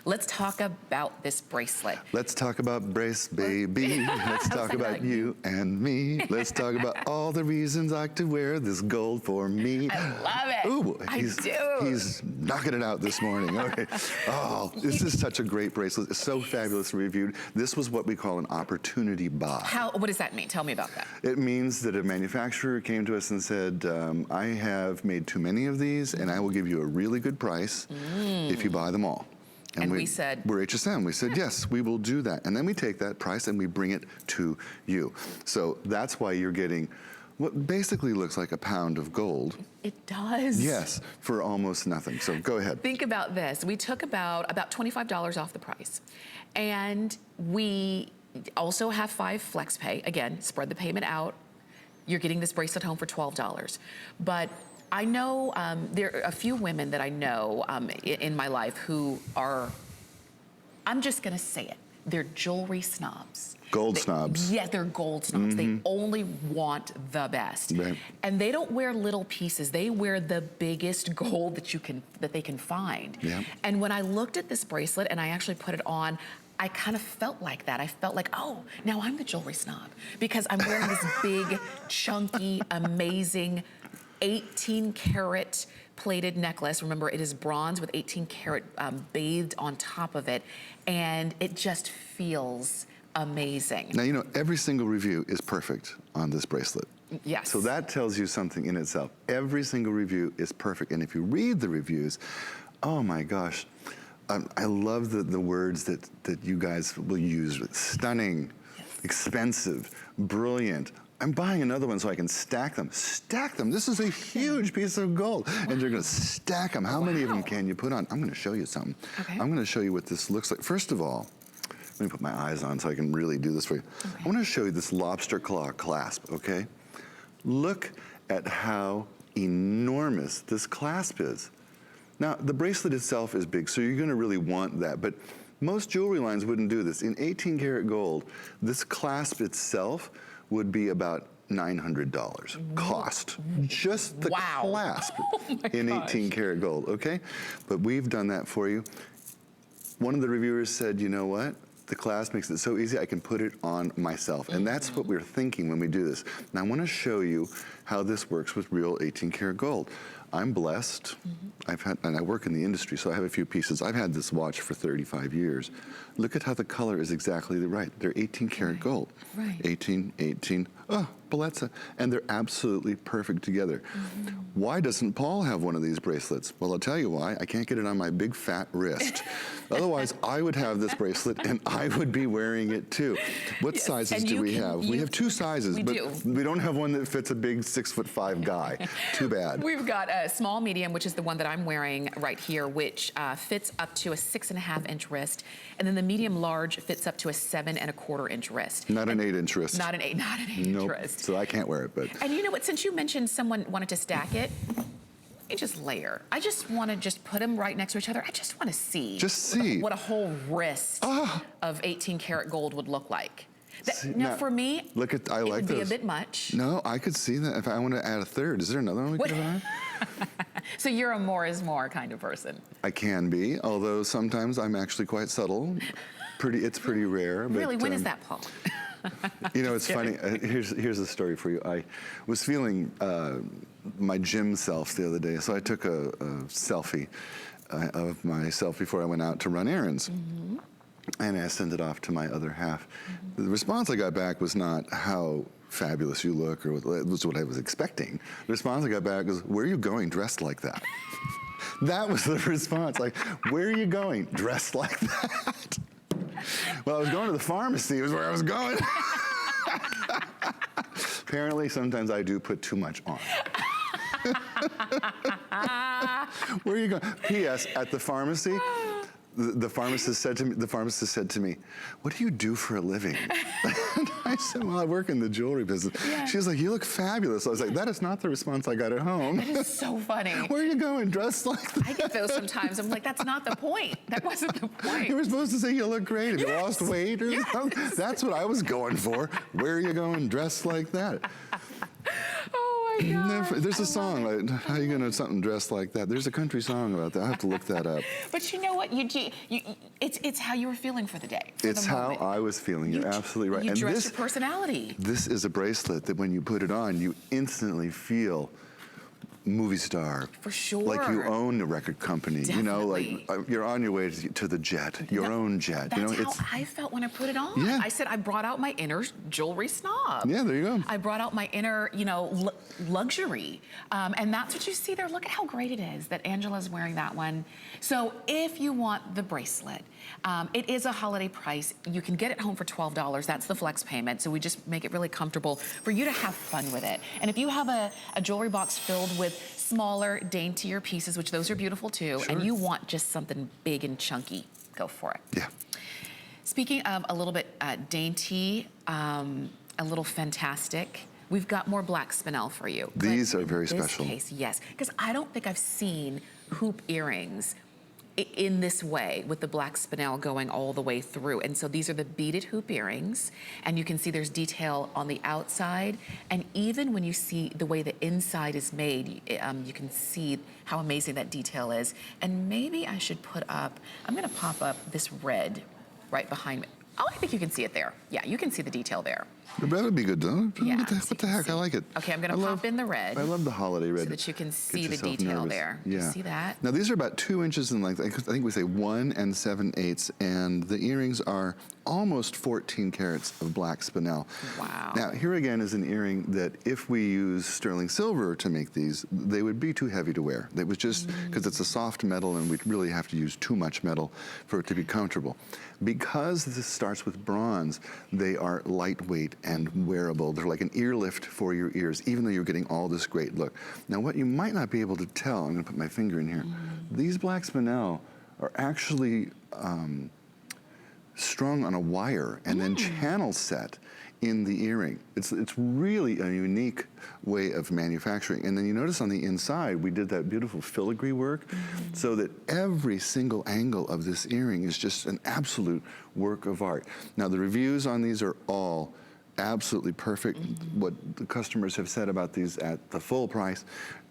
Let's talk about this bracelet. Let's talk about brace, baby. Let's talk about you and me. Let's talk about all the reasons I could wear this gold for me. I love it. Ooh, I do. He's knocking it out this morning. Okay. Oh, this is such a great bracelet. It's so fabulously reviewed. This was what we call an opportunity buy. What does that mean? Tell me about that. It means that a manufacturer came to us and said, I have made too many of these, and I will give you a really good price if you buy them all. And we said, we're HSN. We said, yes, we will do that. And then we take that price and we bring it to you. So that's why you're getting what basically looks like a pound of gold. It does. Yes, for almost nothing. So go ahead. Think about this. We took about $25 off the price. And we also have 5 flex pay. Again, spread the payment out. You're getting this bracelet home for $12. But I know there are a few women that I know in my life who are, I'm just gonna say it, they're jewelry snobs. Gold snobs. Yeah, they're gold snobs. They only want the best. Right. And they don't wear little pieces. They wear the biggest gold that they can find. Yeah. And when I looked at this bracelet and I actually put it on, I kind of felt like that. I felt like, oh, now I'm the jewelry snob because I'm wearing this big, chunky, amazing 18 karat plated necklace. Remember, it is bronze with 18 karat bathed on top of it. And it just feels amazing. Now, every single review is perfect on this bracelet. Yes. So that tells you something in itself. Every single review is perfect. And if you read the reviews, oh my gosh, I love the words that you guys will use. Stunning, expensive, brilliant, I'm buying another one so I can stack them. Stack them. This is a huge piece of gold. And you're gonna stack them. How many of them can you put on? I'm gonna show you something. Okay. I'm gonna show you what this looks like. First of all, let me put my eyes on so I can really do this for you. Okay. I wanna show you this lobster claw clasp, okay? Look at how enormous this clasp is. Now, the bracelet itself is big, so you're gonna really want that, but most jewelry lines wouldn't do this. In 18 karat gold, this clasp itself would be about $900 cost. Just the clasp in 18 karat gold, okay? But we've done that for you. One of the reviewers said, you know what? The clasp makes it so easy I can put it on myself. And that's what we're thinking when we do this. Now I wanna show you how this works with real 18 karat gold. I'm blessed. And I work in the industry, so I have a few pieces. I've had this watch for 35 years. Look at how the color is exactly right. They're 18 karat gold. Right. 18, 18, oh, Bellezza. And they're absolutely perfect together. Why doesn't Paul have one of these bracelets? Well, I'll tell you why. I can't get it on my big fat wrist. Otherwise, I would have this bracelet and I would be wearing it too. What sizes do we have? We have two sizes, but we don't have one that fits a big 6'5" guy. Too bad. We've got a small medium, which is the one that I'm wearing right here, which fits up to a 6.5-inch wrist. And then the medium large fits up to a 7.25-inch wrist. Not an 8-inch wrist. Not an 8-inch wrist. So I can't wear it, but. And you know what, since you mentioned someone wanted to stack it, you just layer. I just want to just put them right next to each other. I just want to see. Just see. What a whole wrist of 18 karat gold would look like. Now for me, look at, I like it would be a this. bit much. No, I could see that if I want to add a third. Is there another one we could add? So you're a more is more kind of person. I can be, although sometimes I'm actually quite subtle. It's pretty rare. But, really, when is that, Paul? You know, it's funny. Here's a story for you. I was feeling my gym self the other day, so I took a selfie of myself before I went out to run errands. And I sent it off to my other half. The response I got back was not how fabulous you look, or it was what I was expecting. The response I got back was, where are you going dressed like that? That was the response, like, where are you going dressed like that? Well, I was going to the pharmacy, was where I was going. Apparently, sometimes I do put too much on. Where are you going? P.S. At the pharmacy, the pharmacist said to me, what do you do for a living? And I said, well, I work in the jewelry business. Yeah. She was like, you look fabulous. I was like, that is not the response I got at home. That is so funny. Where are you going dressed like that? I get those sometimes. I'm like, that's not the point. That wasn't the point. You were supposed to say you look great. Have you lost weight or something? That's what I was going for. Where are you going dressed like that? Oh my God. There's a song like, how are you gonna something dressed like that? There's a country song about that. I have to look that up. But you know what? It's how you were feeling for the day. It's how I was feeling. You're absolutely right. You dress your personality. This is a bracelet that when you put it on, you instantly feel movie star. For sure. Like you own the record company. Definitely. You know, like you're on your way to the jet, your own jet. That's you know, how I felt when I put it on. Yeah. I said I brought out my inner jewelry snob. Yeah, there you go. I brought out my inner, luxury. And that's what you see there. Look at how great it is that Angela's wearing that one. So if you want the bracelet, it is a holiday price. You can get it home for $12. That's the flex payment. So we just make it really comfortable for you to have fun with it. And if you have a jewelry box filled with smaller, daintier pieces, which those are beautiful too, and you want just something big and chunky, go for it. Yeah. Speaking of a little bit dainty, a little fantastic, we've got more black spinel for you. These are very special. In this case, yes, because I don't think I've seen hoop earrings in this way with the black spinel going all the way through. And so these are the beaded hoop earrings, and you can see there's detail on the outside. And even when you see the way the inside is made, you can see how amazing that detail is. And maybe I should put up, I'm gonna pop up this red right behind me. Oh, I think you can see it there. Yeah, you can see the detail there. That would be good, though. Yeah, what the heck? I like it. Okay, I'm gonna pop in the red. I love the holiday red. So that you can see the detail there. Yeah. You see that? Now, these are about 2 inches in length. I think we say 1 7/8, and the earrings are almost 14 carats of black spinel. Wow. Now, here again is an earring that if we use sterling silver to make these, they would be too heavy to wear. It was just because it's a soft metal and we'd really have to use too much metal for it to be comfortable. Because this starts with bronze, they are lightweight and wearable. They're like an ear lift for your ears, even though you're getting all this great look. Now, what you might not be able to tell, I'm gonna put my finger in here, these black spinel are actually strung on a wire and then channel set in the earring. It's really a unique way of manufacturing. And then you notice on the inside, we did that beautiful filigree work so that every single angle of this earring is just an absolute work of art. Now the reviews on these are all absolutely perfect. What the customers have said about these at the full price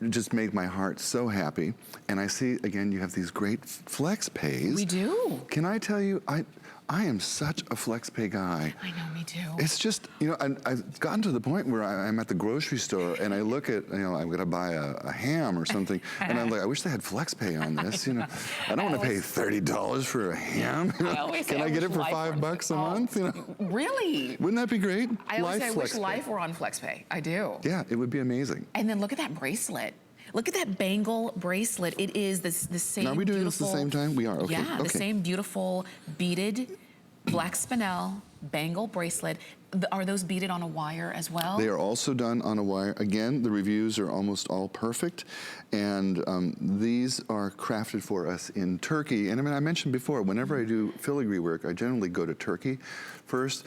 just made my heart so happy. And I see, again, you have these great flex pays. We do. Can I tell you, I am such a flex pay guy. I know, me too. It's just, you know, I've gotten to the point where I'm at the grocery store and I look at, you know, I'm gonna buy a ham or something, and I'm like, I wish they had flex pay on this, you know. I don't wanna pay $30 for a ham. You know? Can I get it for $5 a month? You know? Really? Wouldn't that be great? I always say I wish life were on flex pay. I do. Yeah, it would be amazing. And then look at that bracelet. Look at that bangle bracelet. It is the same. Now, are we doing this at the same time? We are, okay. Yeah, the same beautiful beaded black spinel bangle bracelet. Are those beaded on a wire as well? They are also done on a wire. Again, the reviews are almost all perfect. And these are crafted for us in Turkey. And I mean, I mentioned before, whenever I do filigree work, I generally go to Turkey first.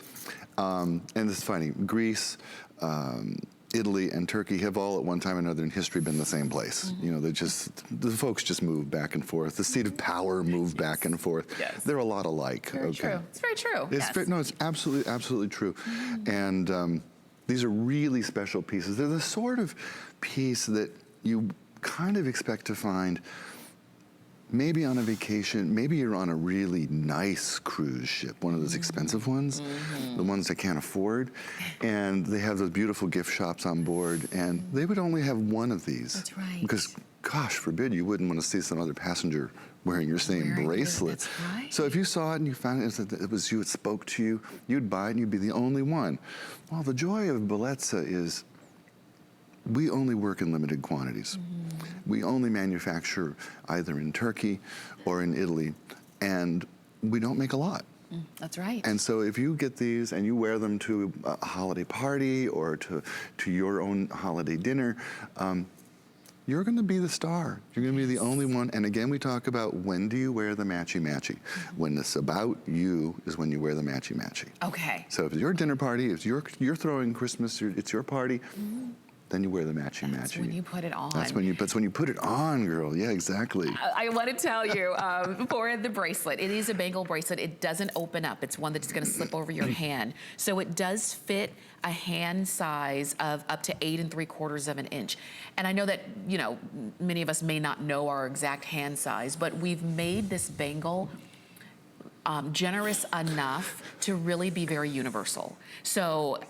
And it's funny, Greece, Italy and Turkey have all at one time or another in history been the same place. You know, the folks just move back and forth. The seat of power moved back and forth. Yes. They're a lot alike. Very true. It's very true. No, it's absolutely, absolutely true. And these are really special pieces. They're the sort of piece that you kind of expect to find maybe on a vacation, maybe you're on a really nice cruise ship, one of those expensive ones, the ones I can't afford, and they have those beautiful gift shops on board, and they would only have one of these. That's right. Because, gosh forbid, you wouldn't want to see some other passenger wearing your same bracelet. That's right. So if you saw it and you found it was you, it spoke to you, you'd buy it and you'd be the only one. Well, the joy of Bellezza is we only work in limited quantities. We only manufacture either in Turkey or in Italy, and we don't make a lot. That's right. And so if you get these and you wear them to a holiday party or to your own holiday dinner, you're gonna be the star. You're gonna be the only one. And again, we talk about when do you wear the matchy-matchy? When it's about you is when you wear the matchy-matchy. Okay. So if it's your dinner party, if you're throwing Christmas, it's your party, then you wear the matchy-matchy. That's when you put it on. That's when you put it on, girl. Yeah, exactly. I want to tell you, for the bracelet, it is a bangle bracelet. It doesn't open up. It's one that's going to slip over your hand. So it does fit a hand size of up to 8 3/4 of an inch. And I know that, you know, many of us may not know our exact hand size, but we've made this bangle generous enough to really be very universal. So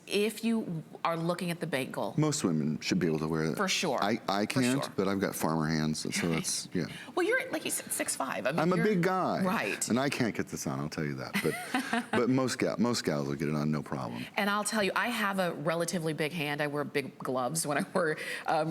if you are looking at the bangle. Most women should be able to wear it. For sure. I can't, but I've got farmer hands, so that's, yeah. Well, you're, like you said, 6'5". I mean, I'm a big guy. Right. And I can't get this on, I'll tell you that. But most gals will get it on, no problem. And I'll tell you, I have a relatively big hand. I wear big gloves when I wear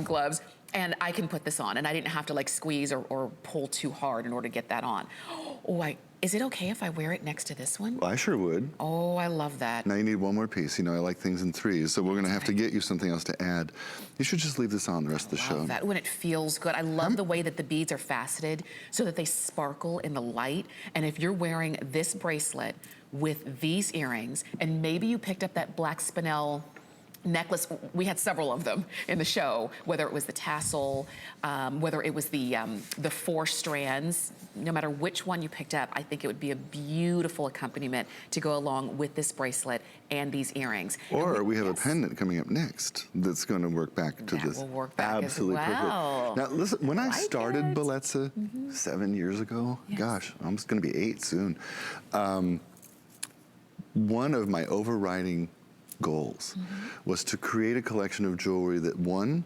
gloves. And I can put this on, and I didn't have to like squeeze or pull too hard in order to get that on. Oh, is it okay if I wear it next to this one? Well, I sure would. Oh, I love that. Now you need one more piece. You know, I like things in threes, so we're gonna have to get you something else to add. You should just leave this on the rest of the show. That when it feels good. I love the way that the beads are faceted so that they sparkle in the light. And if you're wearing this bracelet with these earrings, and maybe you picked up that black spinel necklace, we had several of them in the show, whether it was the tassel, whether it was the 4 strands, no matter which one you picked up, I think it would be a beautiful accompaniment to go along with this bracelet and these earrings. Or we have a pendant coming up next that's going to work back to this. Will work back absolutely as well. perfect. Now listen, when I started Bellezza 7 years ago, gosh, I'm just going to be 8 soon. One of my overriding goals was to create a collection of jewelry that, one,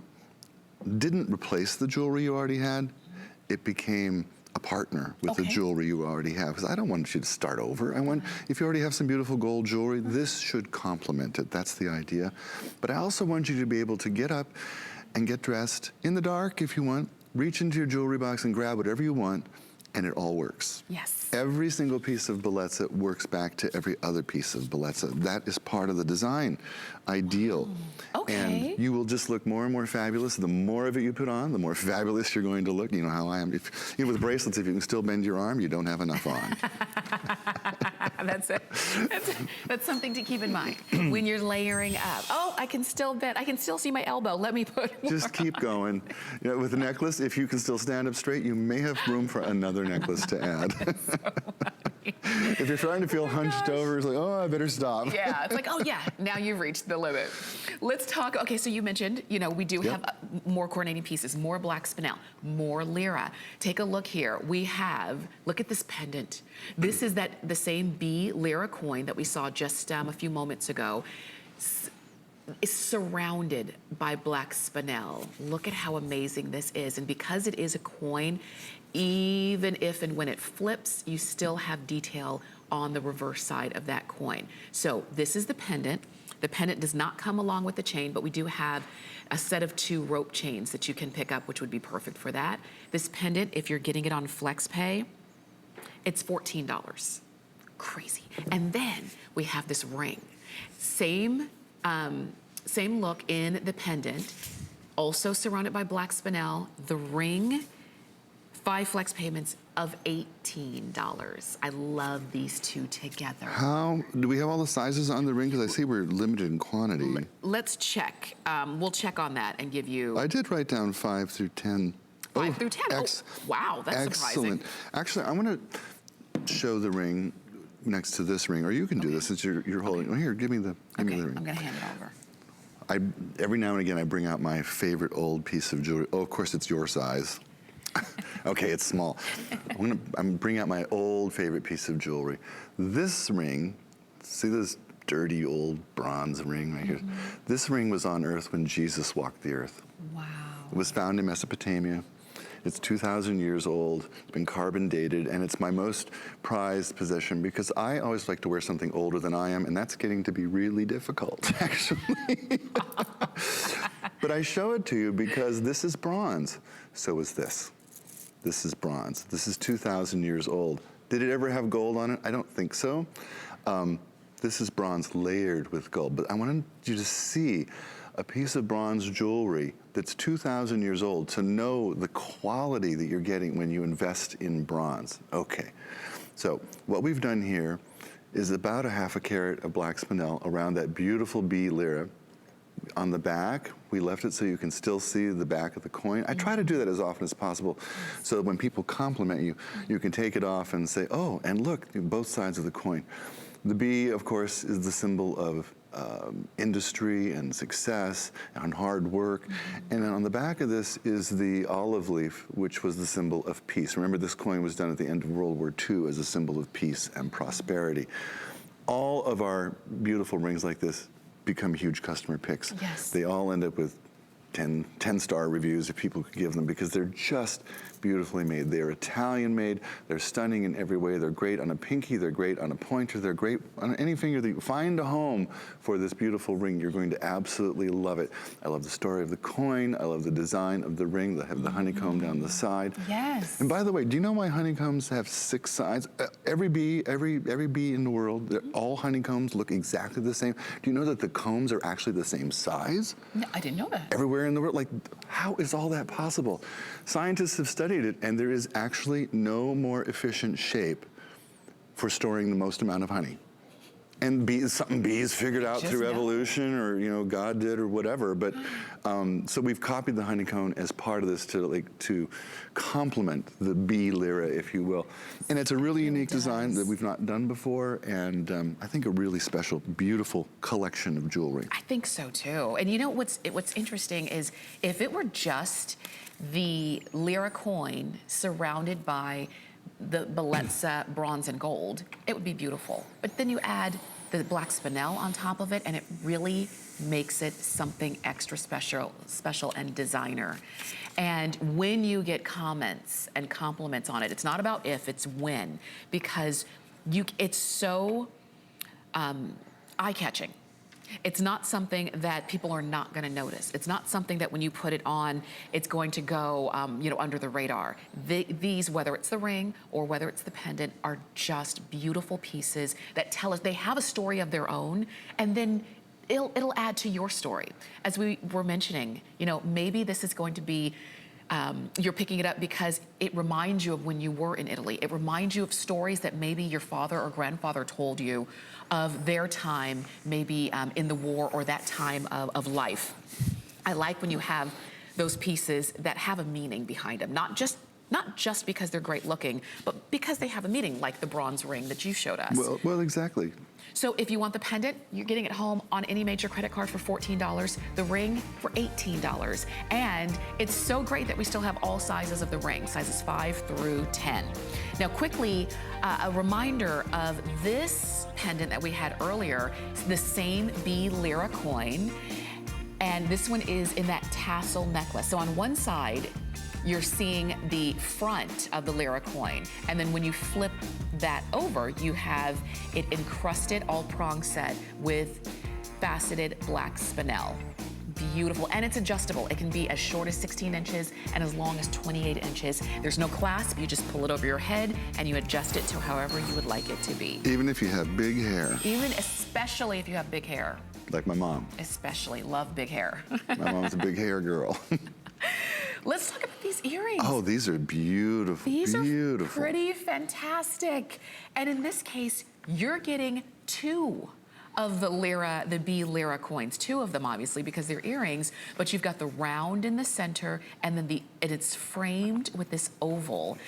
didn't replace the jewelry you already had. It became a partner with the jewelry you already have, because I don't want you to start over. I want, if you already have some beautiful gold jewelry, this should complement it. That's the idea. But I also want you to be able to get up and get dressed in the dark if you want, reach into your jewelry box and grab whatever you want, and it all works. Yes. Every single piece of Bellezza works back to every other piece of Bellezza. That is part of the design ideal. Okay. And you will just look more and more fabulous. The more of it you put on, the more fabulous you're going to look. You know how I am. If, you know, with bracelets, if you can still bend your arm, you don't have enough on. That's it. That's something to keep in mind when you're layering up. Oh, I can still bend. I can still see my elbow. Let me put more Just keep on. going. You know, with a necklace, if you can still stand up straight, you may have room for another necklace to add. If you're starting to feel hunched over, it's like, oh, I better stop. Yeah, it's like, oh yeah, now you've reached the limit. Let's talk, okay, so you mentioned, you know, we do have more coordinating pieces, more black spinel, more Lira. Take a look here. We have, look at this pendant. This is the same B Lira coin that we saw just a few moments ago. Is surrounded by black spinel. Look at how amazing this is. And because it is a coin, even if and when it flips, you still have detail on the reverse side of that coin. So this is the pendant. The pendant does not come along with the chain, but we do have a set of 2 rope chains that you can pick up, which would be perfect for that. This pendant, if you're getting it on FlexPay, it's $14. Crazy. And then we have this ring. Same look in the pendant, also surrounded by black spinel. The ring, 5 flex payments of $18. I love these 2 together. How, do we have all the sizes on the ring? Because I see we're limited in quantity. Let's check. We'll check on that and give you. I did write down 5 through 10. 5 through 10. Oh, wow, that's excellent. Surprising. Actually, I want to show the ring next to this ring, or you can do this since you're holding. Oh, here, give me the ring. I'm gonna hand it over. Every now and again, I bring out my favorite old piece of jewelry. Oh, of course, it's your size. Okay, it's small. I'm bringing out my old favorite piece of jewelry. This ring, see this dirty old bronze ring right here? This ring was on Earth when Jesus walked the earth. Wow. It was found in Mesopotamia. It's 2,000 years old, it's been carbon dated, and it's my most prized possession because I always like to wear something older than I am, and that's getting to be really difficult, actually. But I show it to you because this is bronze. So is this. This is bronze. This is 2,000 years old. Did it ever have gold on it? I don't think so. This is bronze layered with gold, but I wanted you to see a piece of bronze jewelry that's 2,000 years old to know the quality that you're getting when you invest in bronze. Okay, so what we've done here is about a ½ carat of black spinel around that beautiful B Lira. On the back, we left it so you can still see the back of the coin. I try to do that as often as possible so that when people compliment you, you can take it off and say, oh, and look, both sides of the coin. The B, of course, is the symbol of industry and success and hard work. And then on the back of this is the olive leaf, which was the symbol of peace. Remember, this coin was done at the end of World War II as a symbol of peace and prosperity. All of our beautiful rings like this become huge customer picks. Yes. They all end up with 10-star reviews if people could give them because they're just beautifully made. They're Italian made, they're stunning in every way. They're great on a pinky, they're great on a pointer, they're great on any finger that you find a home for this beautiful ring. You're going to absolutely love it. I love the story of the coin, I love the design of the ring. They have the honeycomb down the side. Yes. And by the way, do you know why honeycombs have 6 sides? Every bee in the world, all honeycombs look exactly the same. Do you know that the combs are actually the same size? No, I didn't know that. Everywhere in the world, like, how is all that possible? Scientists have studied it, and there is actually no more efficient shape for storing the most amount of honey. And something bees figured out through evolution, or God did, or whatever. But so we've copied the honeycomb as part of this to complement the bee Lira, if you will. And it's a really unique design that we've not done before, and I think a really special, beautiful collection of jewelry. I think so too. And you know what's interesting is if it were just the Lira coin surrounded by the Bellezza bronze and gold, it would be beautiful. But then you add the black spinel on top of it, and it really makes it something extra special and designer. And when you get comments and compliments on it, it's not about if, it's when, because it's so eye-catching. It's not something that people are not gonna notice. It's not something that when you put it on, it's going to go, you know, under the radar. These, whether it's the ring or whether it's the pendant, are just beautiful pieces that tell us, they have a story of their own, and then it'll add to your story. As we were mentioning, you know, maybe this is going to be, you're picking it up because it reminds you of when you were in Italy. It reminds you of stories that maybe your father or grandfather told you of their time, maybe in the war or that time of life. I like when you have those pieces that have a meaning behind them, not just because they're great looking, but because they have a meaning, like the bronze ring that you showed us. Well, exactly. So if you want the pendant, you're getting it home on any major credit card for $14, the ring for $18. And it's so great that we still have all sizes of the ring, sizes 5 through 10. Now quickly, a reminder of this pendant that we had earlier, the same B Lira coin. And this one is in that tassel necklace. So on one side, you're seeing the front of the Lira coin. And then when you flip that over, you have it encrusted, all prong set with faceted black spinel. Beautiful, and it's adjustable. It can be as short as 16 inches and as long as 28 inches. There's no clasp, you just pull it over your head and you adjust it to however you would like it to be. Even if you have big hair. Even, especially if you have big hair. Like my mom. Especially, love big hair. My mom's a big hair girl. Let's talk about these earrings. Oh, these are beautiful, These beautiful. are pretty fantastic. And in this case, you're getting 2 of the Lira, the B Lira coins, 2 of them obviously because they're earrings, but you've got the round in the center and then it's framed with this oval.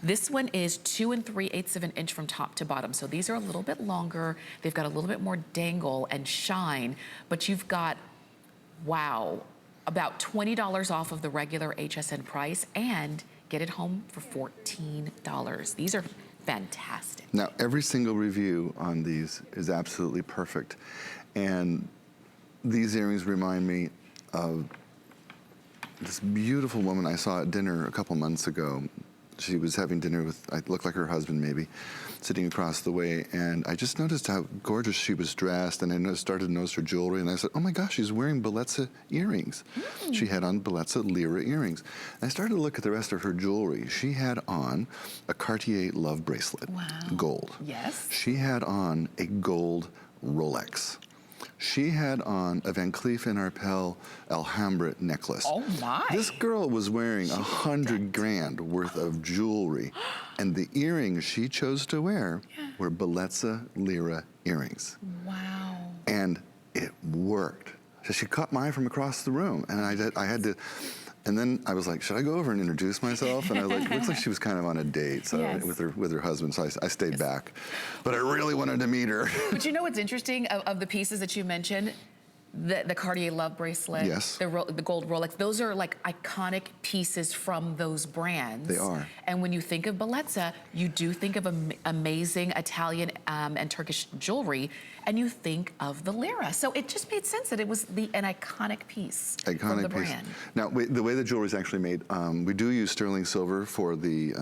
This one is 2 3/8 of an inch from top to bottom. So these are a little bit longer. They've got a little bit more dangle and shine, but you've got, wow, about $20 off of the regular HSN price and get it home for $14. These are fantastic. Now, every single review on these is absolutely perfect. And these earrings remind me of this beautiful woman I saw at dinner a couple months ago. She was having dinner with, I looked like her husband maybe, sitting across the way, and I just noticed how gorgeous she was dressed, and I started to notice her jewelry, and I said, oh my gosh, she's wearing Bellezza earrings. She had on Bellezza Lira earrings. And I started to look at the rest of her jewelry. She had on a Cartier Love Bracelet, gold. Yes. She had on a gold Rolex. She had on a Van Cleef & Arpels Alhambra necklace. Oh my. This girl was wearing $100,000 worth of jewelry, and the earrings she chose to wear were Bellezza Lira earrings. Wow. And it worked. So she caught my eye from across the room, and I had to, and then I was like, should I go over and introduce myself? And I was like, looks like she was kind of on a date with her husband, so I stayed back. But I really wanted to meet her. But you know what's interesting of the pieces that you mentioned? The Cartier Love Bracelet, yes. the gold Rolex, those are like iconic pieces from those brands. They are. And when you think of Bellezza, you do think of amazing Italian and Turkish jewelry, and you think of the Lira. So it just made sense that it was an iconic piece from the brand. Now, the way the jewelry is actually made, we do use sterling silver for the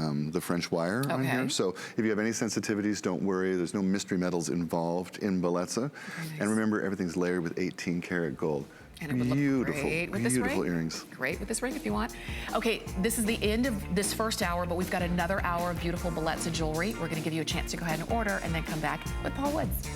French wire on here. So if you have any sensitivities, don't worry. There's no mystery metals involved in Bellezza. Nice. And remember, everything's layered with 18-karat gold. And it would look great with this ring. Beautiful earrings. Great with this ring if you want. Okay, this is the end of this first hour, but we've got another hour of beautiful Bellezza jewelry. We're gonna give you a chance to go ahead and order and then come back with Paul Woods.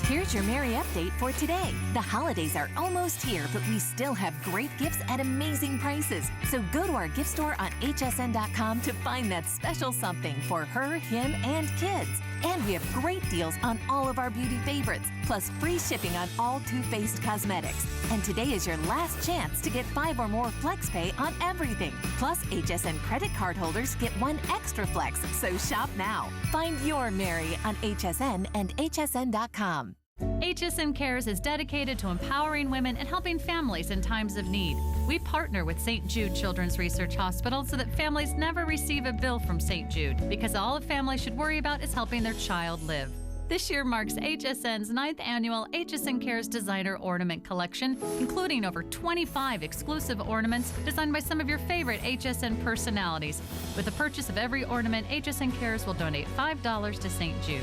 Here's your Merry update for today. The holidays are almost here, but we still have great gifts at amazing prices. So go to our gift store on hsn.com to find that special something for her, him, and kids. And we have great deals on all of our beauty favorites, plus free shipping on all Too Faced cosmetics. And today is your last chance to get 5 or more flex pay on everything. Plus, HSN credit card holders get 1 extra flex, so shop now. Find your Merry on HSN and hsn.com. HSN Cares is dedicated to empowering women and helping families in times of need. We partner with St. Jude Children's Research Hospital so that families never receive a bill from St. Jude, because all a family should worry about is helping their child live. This year marks HSN's 9th annual HSN Cares Designer Ornament Collection, including over 25 exclusive ornaments designed by some of your favorite HSN personalities. With the purchase of every ornament, HSN Cares will donate $5 to St. Jude.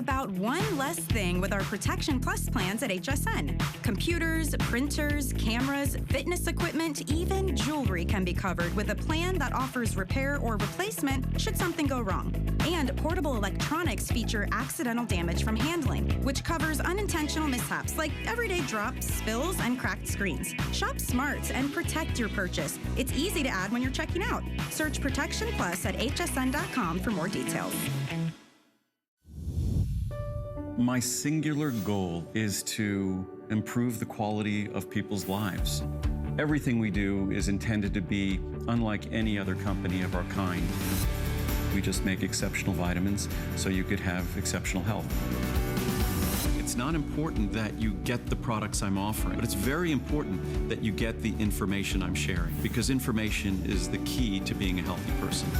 about one less thing with our Protection Plus plans at HSN. Computers, printers, cameras, fitness equipment, even jewelry can be covered with a plan that offers repair or replacement should something go wrong. And portable electronics feature accidental damage from handling, which covers unintentional mishaps like everyday drops, spills, and cracked screens. Shop smart and protect your purchase. It's easy to add when you're checking out. Search Protection Plus at hsn.com for more details. My singular goal is to improve the quality of people's lives. Everything we do is intended to be unlike any other company of our kind. We just make exceptional vitamins so you could have exceptional health. It's not important that you get the products I'm offering, but it's very important that you get the information I'm sharing, because information is the key to being a healthy person.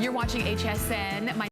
You're watching HSN.